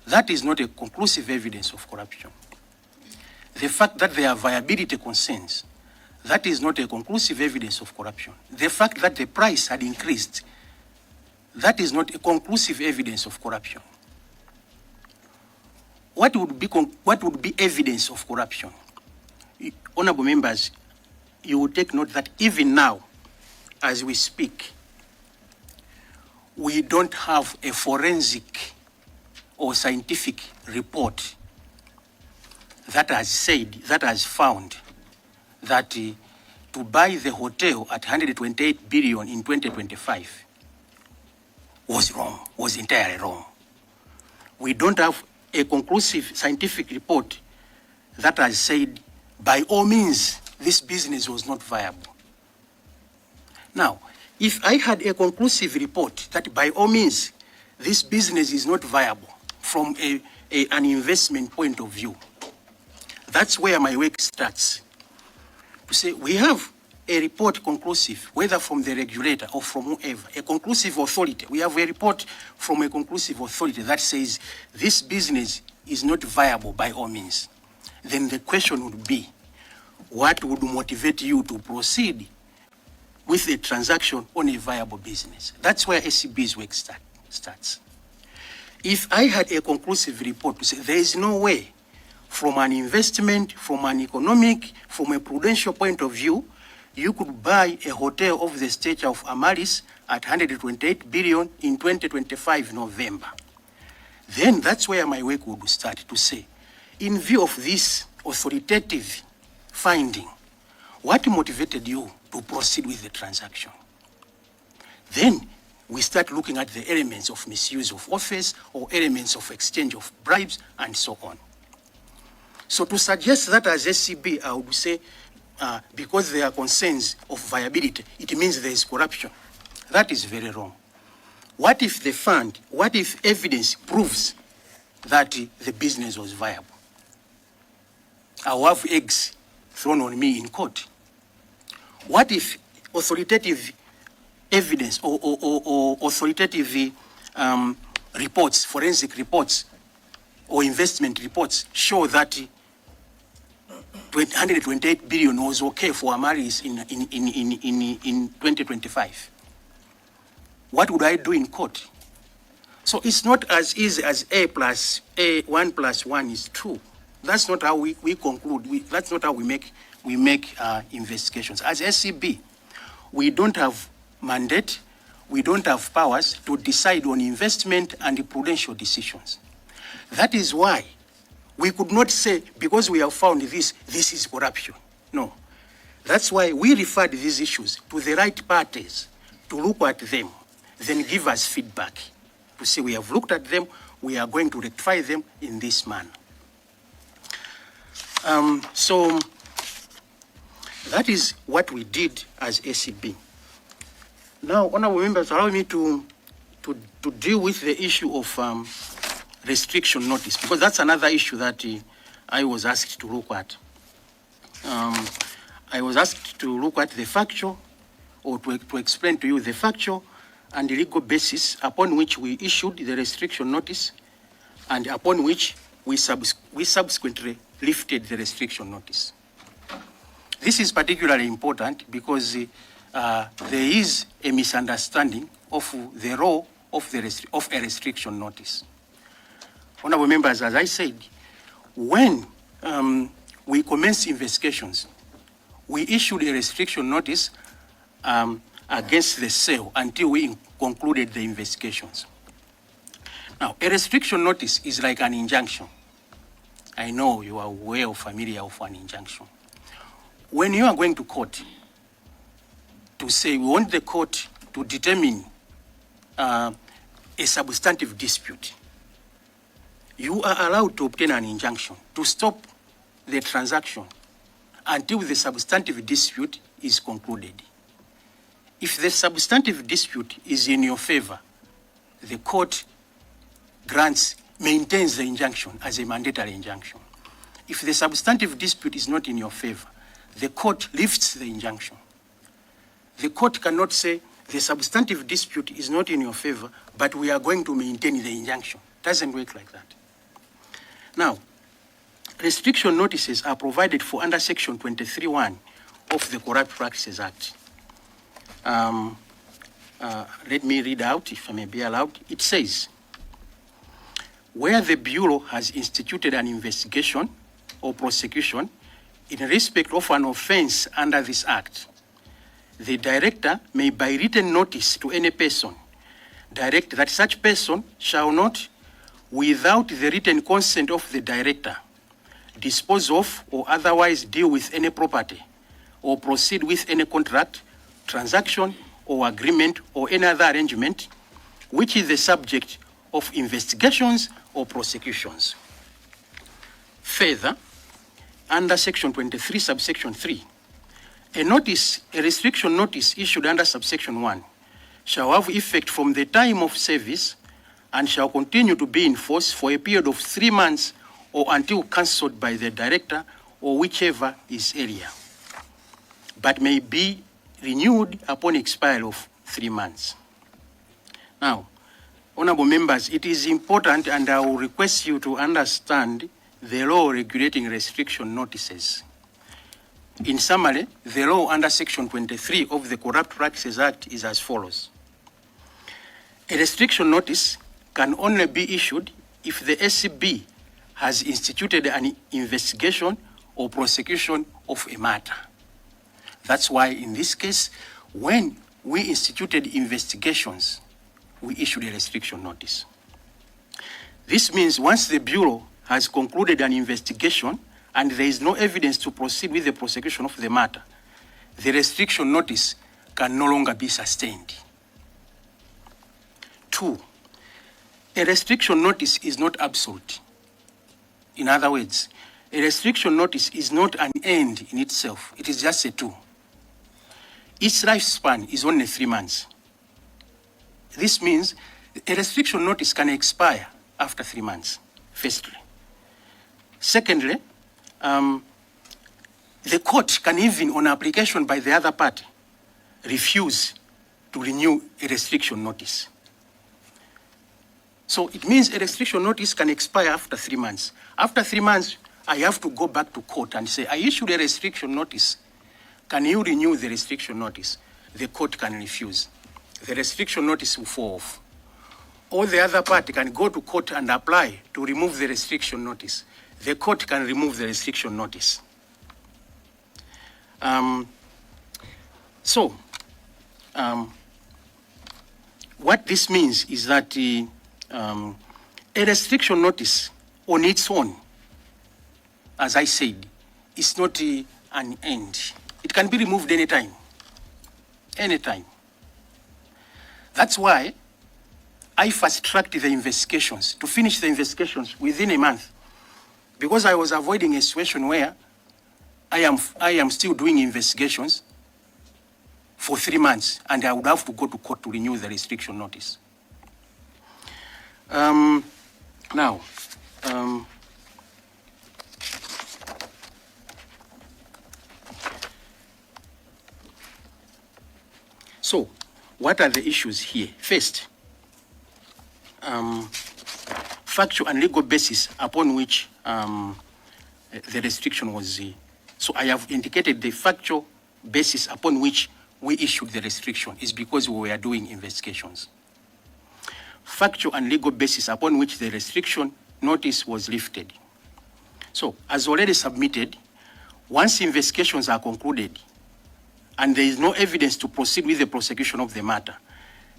that is not a conclusive evidence of corruption. The fact that there are viability concerns, that is not a conclusive evidence of corruption. The fact that the price had increased, that is not a conclusive evidence of corruption. What would be evidence of corruption? Honorable members, you will take note that even now, as we speak, we don't have a forensic or scientific report that has found that to buy the hotel at 128 billion in 2025 was wrong, was entirely wrong. We don't have a conclusive scientific report that has said, by all means, this business was not viable. Now, if I had a conclusive report that by all means, this business is not viable from an investment point of view, that's where my work starts. To say, we have a report conclusive, whether from the regulator or from whoever, a conclusive authority. We have a report from a conclusive authority that says this business is not viable by all means. Then the question would be, what would motivate you to proceed with a transaction on a viable business? That's where Acb's work starts. If I had a conclusive report to say there is no way from an investment, from an economic, from a prudential point of view, you could buy a hotel of the stature of Amaryllis at 128 billion in 2025 November. Then that's where my work would start to say, in view of this authoritative finding, what motivated you to proceed with the transaction? Then we start looking at the elements of misuse of office or elements of exchange of bribes and so on. So to suggest that as Acb, I would say, because there are concerns of viability, it means there is corruption. That is very wrong. What if what if evidence proves that the business was viable? I will have eggs thrown on me in court. What if authoritative evidence or authoritative reports, forensic reports, or investment reports show that 128 billion was okay for Amaryllis in 2025? What would I do in court? So it's not as easy as one plus one is 2. That's not how we conclude. That's not how we make investigations. As Acb, we don't have mandate, we don't have powers to decide on investment and prudential decisions. That is why we could not say, because we have found this is corruption. No. That's why we referred these issues to the right parties to look at them, then give us feedback to say we have looked at them, we are going to rectify them in this manner. So that is what we did as Acb. Now, honorable members, allow me to deal with the issue of restriction notice, because that's another issue that I was asked to look at. I was asked to look at the factual, or to explain to you the factual and the legal basis upon which we issued the restriction notice and upon which we subsequently lifted the restriction notice. This is particularly important because there is a misunderstanding of the role of a restriction notice. Honorable members, as I said, when we commenced investigations, we issued a restriction notice against the sale until we concluded the investigations. Now, a restriction notice is like an injunction. I know you are well familiar with an injunction. When you are going to court to say we want the court to determine a substantive dispute, you are allowed to obtain an injunction to stop the transaction until the substantive dispute is concluded. If the substantive dispute is in your favor, the court maintains the injunction as a mandatory injunction. If the substantive dispute is not in your favor, the court lifts the injunction. The court cannot say the substantive dispute is not in your favor, but we are going to maintain the injunction. It doesn't work like that. Now, restriction notices are provided for under Section 23(1) of the Corrupt Practices Act. Let me read out, if I may be allowed. It says, where the Bureau has instituted an investigation or prosecution in respect of an offense under this Act, the Director may, by written notice to any person, direct that such person shall not, without the written consent of the Director, dispose of or otherwise deal with any property or proceed with any contract, transaction, or agreement or any other arrangement which is the subject of investigations or prosecutions. Further, under Section 23, subsection 3, a restriction notice issued under subsection 1 shall have effect from the time of service and shall continue to be in force for a period of 3 months or until cancelled by the Director or whichever is earlier, but may be renewed upon expiry of 3 months. Now, honorable members, it is important, and I will request you to understand the law regulating restriction notices. In summary, the law under Section 23 of the Corrupt Practices Act is as follows. A restriction notice can only be issued if the Acb has instituted an investigation or prosecution of a matter. That's why in this case, when we instituted investigations, we issued a restriction notice. This means once the Bureau has concluded an investigation and there is no evidence to proceed with the prosecution of the matter, the restriction notice can no longer be sustained. 2, a restriction notice is not absolute. In other words, a restriction notice is not an end in itself. It is just a tool. Its lifespan is only 3 months. This means a restriction notice can expire after 3 months, firstly. Secondly, the court can even, on application by the other party, refuse to renew a restriction notice. So it means a restriction notice can expire after 3 months. After 3 months, I have to go back to court and say, I issued a restriction notice. Can you renew the restriction notice? The court can refuse. The restriction notice will fall off. Or the other party can go to court and apply to remove the restriction notice. The court can remove the restriction notice. What this means is that a restriction notice on its own, as I said, is not an end. It can be removed anytime. Anytime. That's why I fast-tracked the investigations to finish the investigations within a month, because I was avoiding a situation where I am still doing investigations for 3 months, and I would have to go to court to renew the restriction notice. So, what are the issues here? First, factual and legal basis upon which the restriction was. So I have indicated the factual basis upon which we issued the restriction is because we were doing investigations. Factual and legal basis upon which the restriction notice was lifted. So, as already submitted, once investigations are concluded and there is no evidence to proceed with the prosecution of the matter,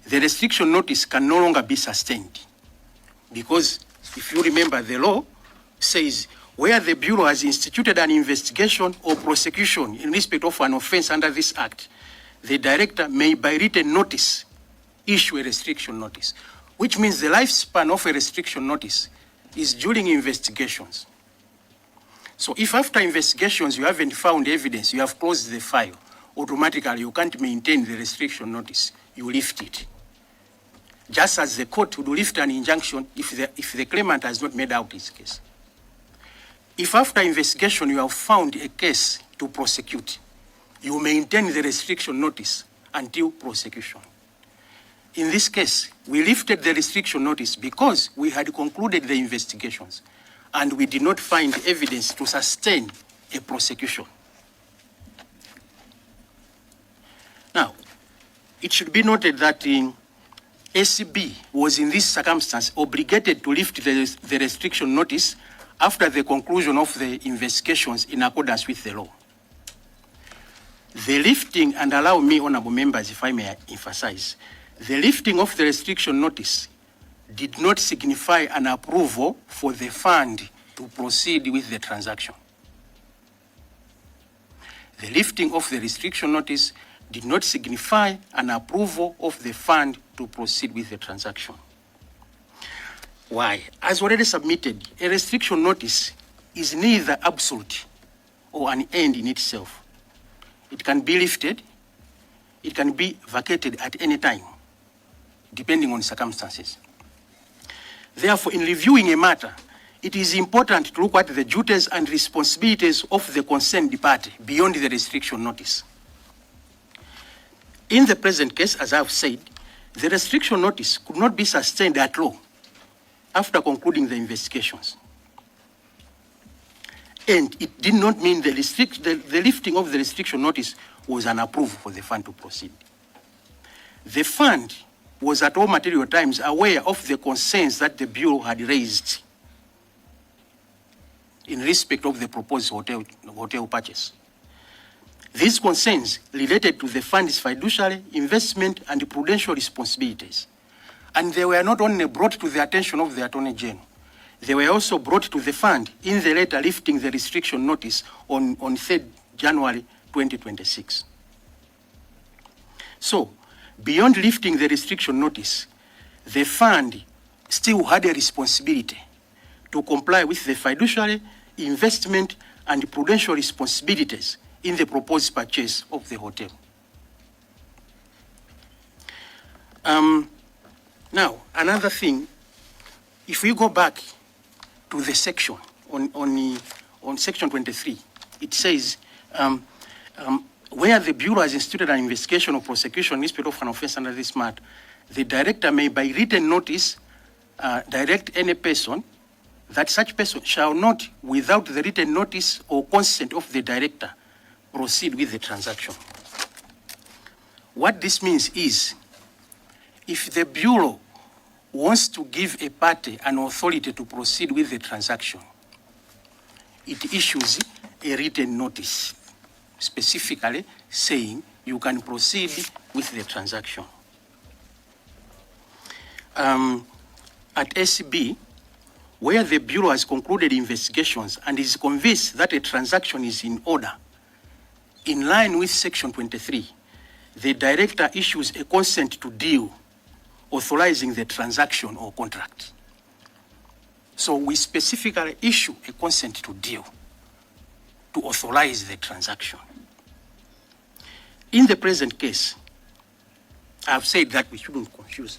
the restriction notice can no longer be sustained. Because if you remember, the law says where the Bureau has instituted an investigation or prosecution in respect of an offense under this Act, the Director may, by written notice, issue a restriction notice, which means the lifespan of a restriction notice is during investigations. So if after investigations you haven't found evidence, you have closed the file, automatically you can't maintain the restriction notice, you lift it. Just as the court would lift an injunction if the claimant has not made out his case. If after investigation you have found a case to prosecute, you maintain the restriction notice until prosecution. In this case, we lifted the restriction notice because we had concluded the investigations and we did not find evidence to sustain a prosecution. Now, it should be noted that ACB was in this circumstance obligated to lift the restriction notice after the conclusion of the investigations in accordance with the law. The lifting, and allow me, honorable members, if I may emphasize, the lifting of the restriction notice did not signify an approval for the fund to proceed with the transaction. The lifting of the restriction notice did not signify an approval of the fund to proceed with the transaction. Why? As already submitted, a restriction notice is neither absolute or an end in itself. It can be lifted, it can be vacated at any time, depending on circumstances. Therefore, in reviewing a matter, it is important to look at the duties and responsibilities of the concerned party beyond the restriction notice. In the present case, as I have said, the restriction notice could not be sustained at law after concluding the investigations. And it did not mean the lifting of the restriction notice was an approval for the fund to proceed. The fund was at all material times aware of the concerns that the Bureau had raised in respect of the proposed hotel purchase. These concerns related to the fund's fiduciary, investment, and prudential responsibilities. And they were not only brought to the attention of the Attorney General, they were also brought to the fund in the letter lifting the restriction notice on 3rd January 2026. So, beyond lifting the restriction notice, the fund still had a responsibility to comply with the fiduciary, investment, and prudential responsibilities in the proposed purchase of the hotel. Now, another thing, if we go back to the section on section 23, it says, where the Bureau has instituted an investigation or prosecution in respect of an offense under this matter, the director may by written notice direct any person that such person shall not, without the written notice or consent of the director, proceed with the transaction. What this means is, if the Bureau wants to give a party an authority to proceed with the transaction, it issues a written notice, specifically saying you can proceed with the transaction. At ACB, where the Bureau has concluded investigations and is convinced that a transaction is in order, in line with section 23, the director issues a consent to deal, authorizing the transaction or contract. So we specifically issue a consent to deal to authorize the transaction. In the present case, I've said that we shouldn't confuse.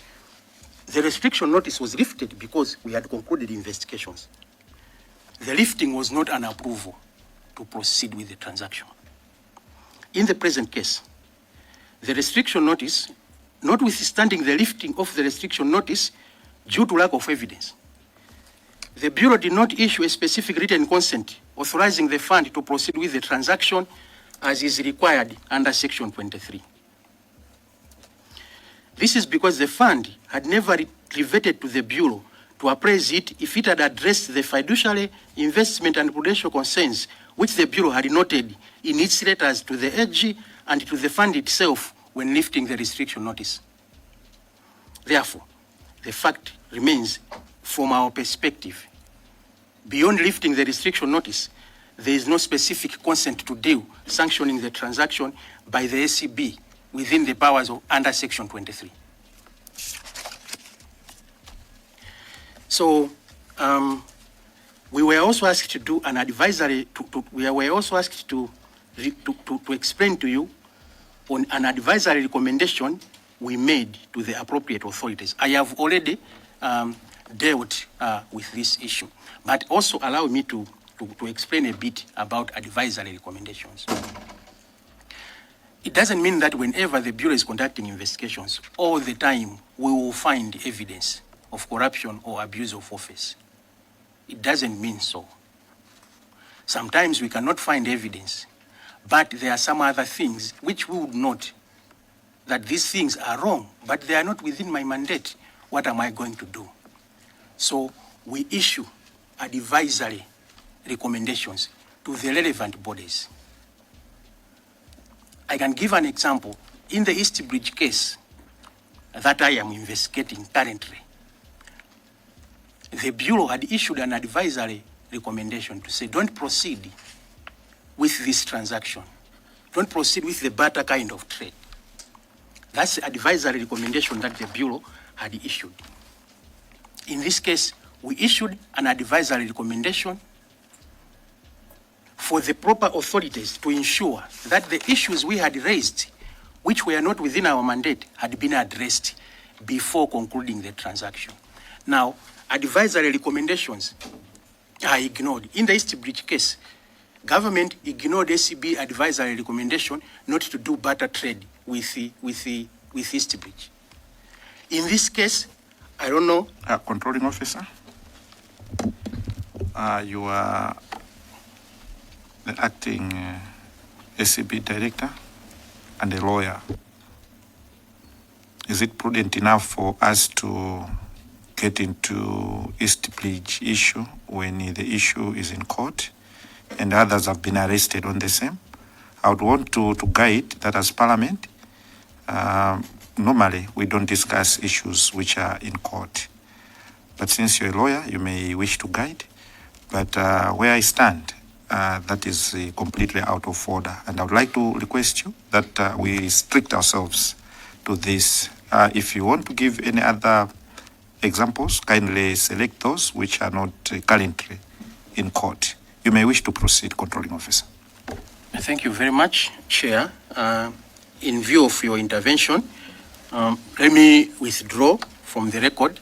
The restriction notice was lifted because we had concluded investigations. The lifting was not an approval to proceed with the transaction. In the present case, the restriction notice, notwithstanding the lifting of the restriction notice due to lack of evidence, the Bureau did not issue a specific written consent authorizing the fund to proceed with the transaction as is required under section 23. This is because the fund had never reverted to the Bureau to appraise it if it had addressed the fiduciary, investment, and prudential concerns which the Bureau had noted in its letters to the AG and to the fund itself when lifting the restriction notice. Therefore, the fact remains, from our perspective, beyond lifting the restriction notice, there is no specific consent to deal sanctioning the transaction by the ACB within the powers of under section 23. So, we were also asked to do an advisory, we were also asked to explain to you on an advisory recommendation we made to the appropriate authorities. I have already dealt with this issue, but also allow me to explain a bit about advisory recommendations. It doesn't mean that whenever the Bureau is conducting investigations, all the time we will find evidence of corruption or abuse of office. It doesn't mean so. Sometimes we cannot find evidence, but there are some other things which we would note that these things are wrong, but they are not within my mandate. What am I going to do? So we issue advisory recommendations to the relevant bodies. I can give an example. In the East Bridge case that I am investigating currently, the Bureau had issued an advisory recommendation to say, don't proceed with this transaction. Don't proceed with the barter kind of trade. That's the advisory recommendation that the Bureau had issued. In this case, we issued an advisory recommendation for the proper authorities to ensure that the issues we had raised, which were not within our mandate, had been addressed before concluding the transaction. Now, advisory recommendations are ignored. In the East Bridge case, government ignored Acb advisory recommendation not to do barter trade with East Bridge. In this case, I don't know. Controlling officer, you are the acting Acb director and a lawyer. Is it prudent enough for us to get into East Bridge issue when the issue is in court and others have been arrested on the same? I would want to guide that as Parliament. Normally, we don't discuss issues which are in court. But since you're a lawyer, you may wish to guide. But where I stand, that is completely out of order. And I would like to request you that we restrict ourselves to this. If you want to give any other examples, kindly select those which are not currently in court. You may wish to proceed, Controlling Officer. Thank you very much, Chair. In view of your intervention, let me withdraw from the record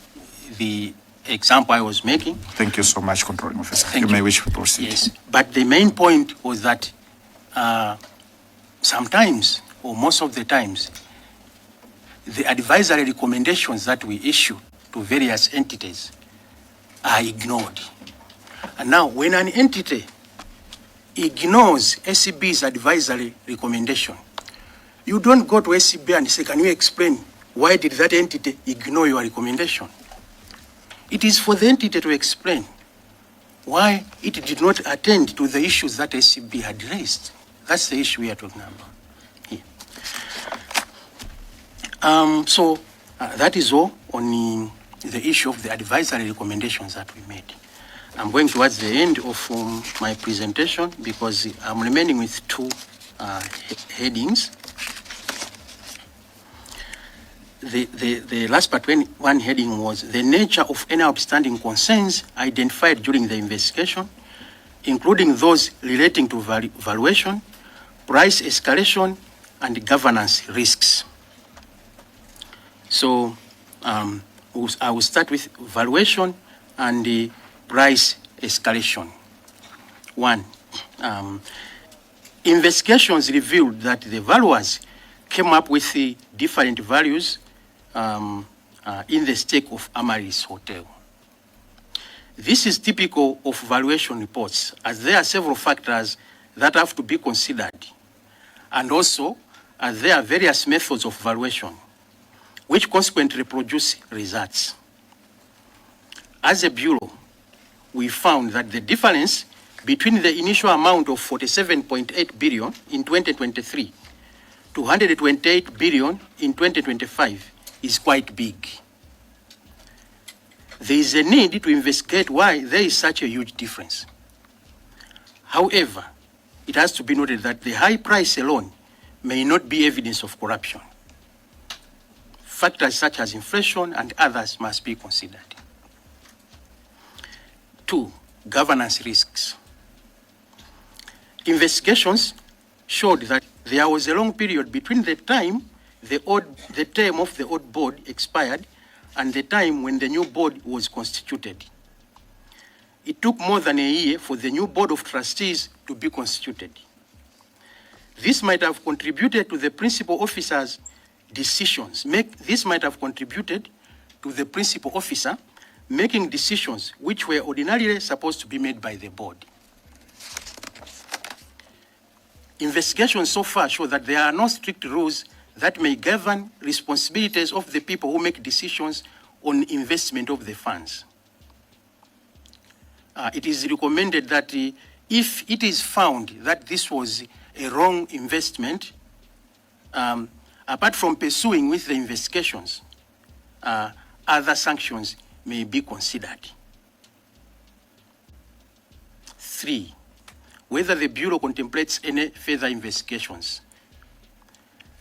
the example I was making. Thank you so much, Controlling Officer. You may wish to proceed. Yes, but the main point was that sometimes, or most of the times, the advisory recommendations that we issue to various entities are ignored. And now, when an entity ignores Acb's advisory recommendation, you don't go to Acb and say, can you explain why did that entity ignore your recommendation? It is for the entity to explain why it did not attend to the issues that Acb had raised. That's the issue we are talking about here. So that is all on the issue of the advisory recommendations that we made. I'm going towards the end of my presentation because I'm remaining with two headings. The last part, one heading was the nature of any outstanding concerns identified during the investigation, including those relating to valuation, price escalation, and governance risks. So I will start with valuation and the price escalation. One, investigations revealed that the valuers came up with the different values in the stake of Amaryllis Hotel. This is typical of valuation reports, as there are several factors that have to be considered, and also as there are various methods of valuation, which consequently produce results. As a Bureau, we found that the difference between the initial amount of 47.8 billion in 2023 to 128 billion in 2025 is quite big. There is a need to investigate why there is such a huge difference. However, it has to be noted that the high price alone may not be evidence of corruption. Factors such as inflation and others must be considered. 2, governance risks. Investigations showed that there was a long period between the time the term of the old board expired and the time when the new board was constituted. It took more than a year for the new board of trustees to be constituted. This might have contributed to the principal officer's decisions. This might have contributed to the principal officer making decisions which were ordinarily supposed to be made by the board. Investigations so far show that there are no strict rules that may govern responsibilities of the people who make decisions on investment of the funds. It is recommended that if it is found that this was a wrong investment, apart from pursuing with the investigations, other sanctions may be considered. 3, whether the Bureau contemplates any further investigations.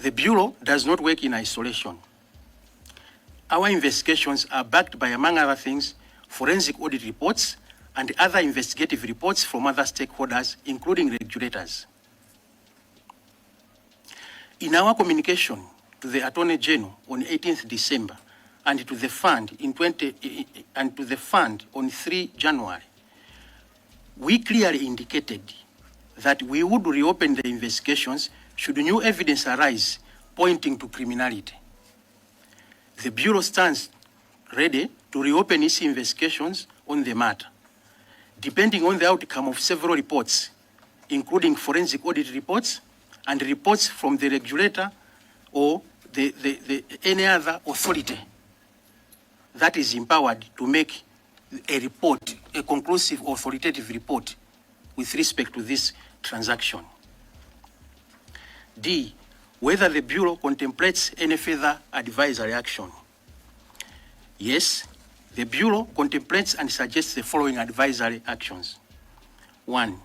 The Bureau does not work in isolation. Our investigations are backed by, among other things, forensic audit reports and other investigative reports from other stakeholders, including regulators. In our communication to the Attorney General on 18th December and to the fund on 3 January, we clearly indicated that we would reopen the investigations should new evidence arise pointing to criminality. The Bureau stands ready to reopen its investigations on the matter, depending on the outcome of several reports, including forensic audit reports and reports from the regulator or any other authority that is empowered to make a report, a conclusive authoritative report with respect to this transaction. D, whether the Bureau contemplates any further advisory action. Yes, the Bureau contemplates and suggests the following advisory actions. 1,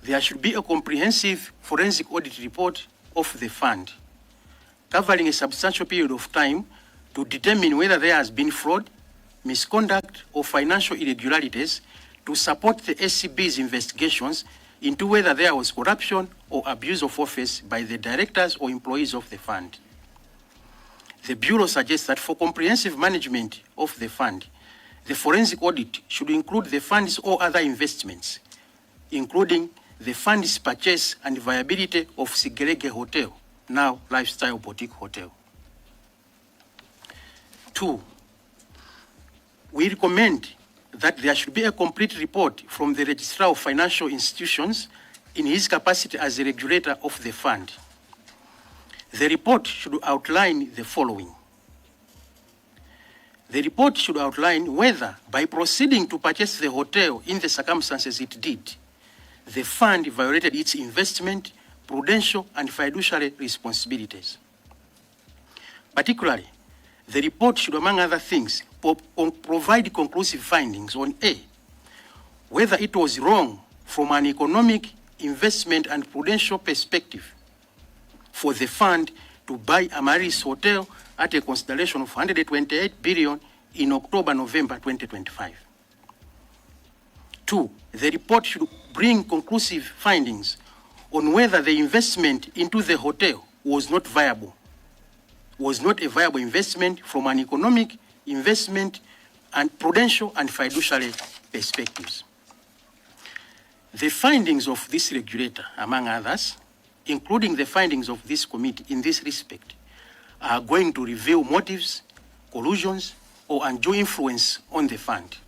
there should be a comprehensive forensic audit report of the fund, covering a substantial period of time to determine whether there has been fraud, misconduct, or financial irregularities to support the SCB's investigations into whether there was corruption or abuse of office by the directors or employees of the fund. The Bureau suggests that for comprehensive management of the fund, the forensic audit should include the fund's or other investments, including the fund's purchase and viability of Sigerege Hotel, now Lifestyle Boutique Hotel. 2, we recommend that there should be a complete report from the Registrar of Financial Institutions in his capacity as a regulator of the fund. The report should outline the following. The report should outline whether, by proceeding to purchase the hotel in the circumstances it did, the fund violated its investment, prudential, and fiduciary responsibilities. Particularly, the report should, among other things, provide conclusive findings on A, whether it was wrong from an economic, investment, and prudential perspective for the fund to buy Amaryllis Hotel at a consideration of 128 billion in October-November 2025. 2, the report should bring conclusive findings on whether the investment into the hotel was not viable, was not a viable investment from an economic, investment, and prudential and fiduciary perspectives. The findings of this regulator, among others, including the findings of this committee in this respect, are going to reveal motives, collusions, or undue influence on the fund,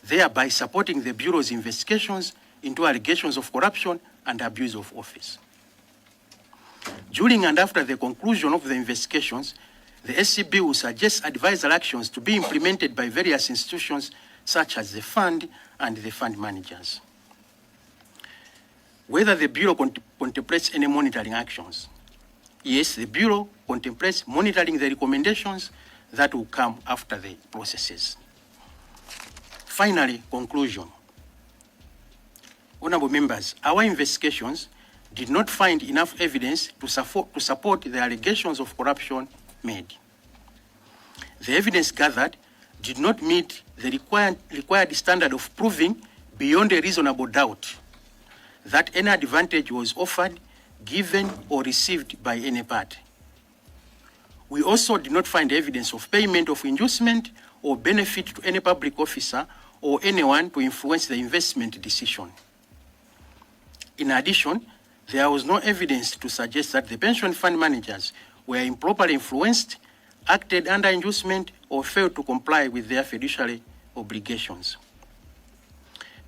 thereby supporting the Bureau's investigations into allegations of corruption and abuse of office. During and after the conclusion of the investigations, the SCB will suggest advisory actions to be implemented by various institutions such as the fund and the fund managers. Whether the Bureau contemplates any monitoring actions. Yes, the Bureau contemplates monitoring the recommendations that will come after the processes. Finally, conclusion. Honorable members, our investigations did not find enough evidence to support the allegations of corruption made. The evidence gathered did not meet the required standard of proving beyond a reasonable doubt that any advantage was offered, given, or received by any party. We also did not find evidence of payment of inducement or benefit to any public officer or anyone to influence the investment decision. In addition, there was no evidence to suggest that the pension fund managers were improperly influenced, acted under inducement, or failed to comply with their fiduciary obligations.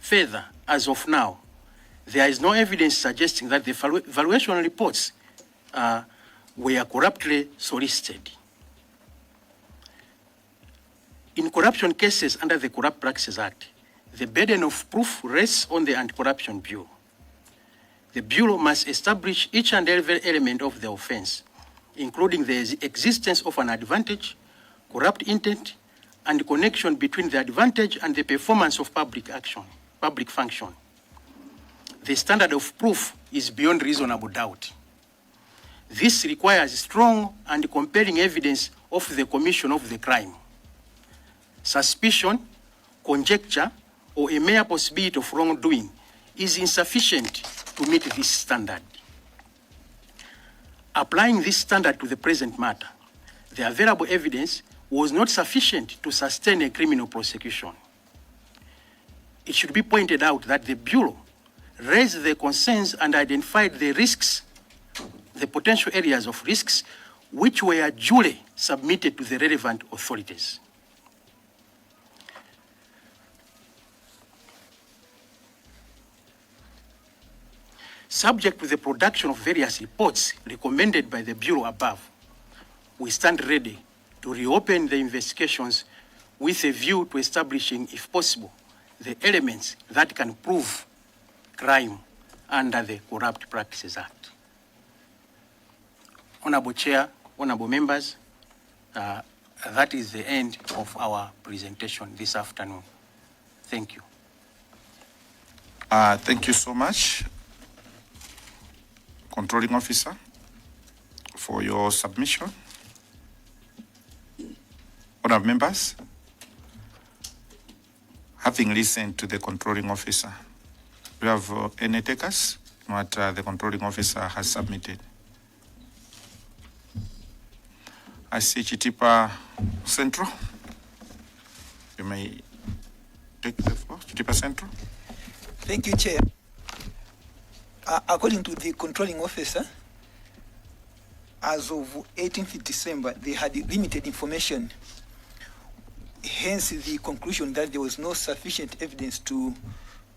Further, as of now, there is no evidence suggesting that the valuation reports were corruptly solicited. In corruption cases under the Corrupt Practices Act, the burden of proof rests on the Anti-Corruption Bureau. The Bureau must establish each and every element of the offense, including the existence of an advantage, corrupt intent, and connection between the advantage and the performance of public function. The standard of proof is beyond reasonable doubt. This requires strong and compelling evidence of the commission of the crime. Suspicion, conjecture, or a mere possibility of wrongdoing is insufficient to meet this standard. Applying this standard to the present matter, the available evidence was not sufficient to sustain a criminal prosecution. It should be pointed out that the Bureau raised the concerns and identified the risks, the potential areas of risks, which were duly submitted to the relevant authorities. Subject to the production of various reports recommended by the Bureau above, we stand ready to reopen the investigations with a view to establishing, if possible, the elements that can prove crime under the Corrupt Practices Act. Honorable Chair, honorable members, that is the end of our presentation this afternoon. Thank you. Thank you so much, Controlling Officer, for your submission. Honorable members, having listened to the Controlling Officer, do you have any takers what the Controlling Officer has submitted? I see Chitipa Central. You may take the floor. Chitipa Central. Thank you, Chair. According to the Controlling Officer, as of 18th December, they had limited information. Hence the conclusion that there was no sufficient evidence to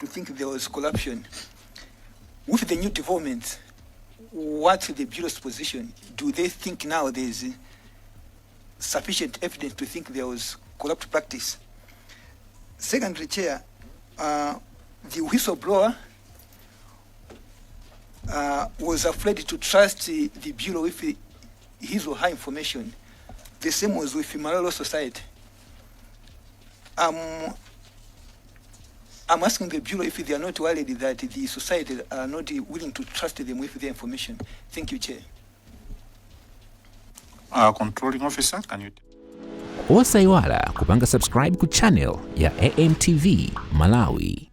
think there was corruption. With the new developments, what's the Bureau's position? Do they think now there is sufficient evidence to think there was corrupt practice? Secondly, Chair, the whistleblower was afraid to trust the Bureau with his or her information. The same was with Amaryllis Society. I'm asking the Bureau if they are not worried that the society are not willing to trust them with their information. Thank you, Chair. Controlling Officer, can you... Wasaiwala kupanga subscribe ku channel ya AMTV Malawi.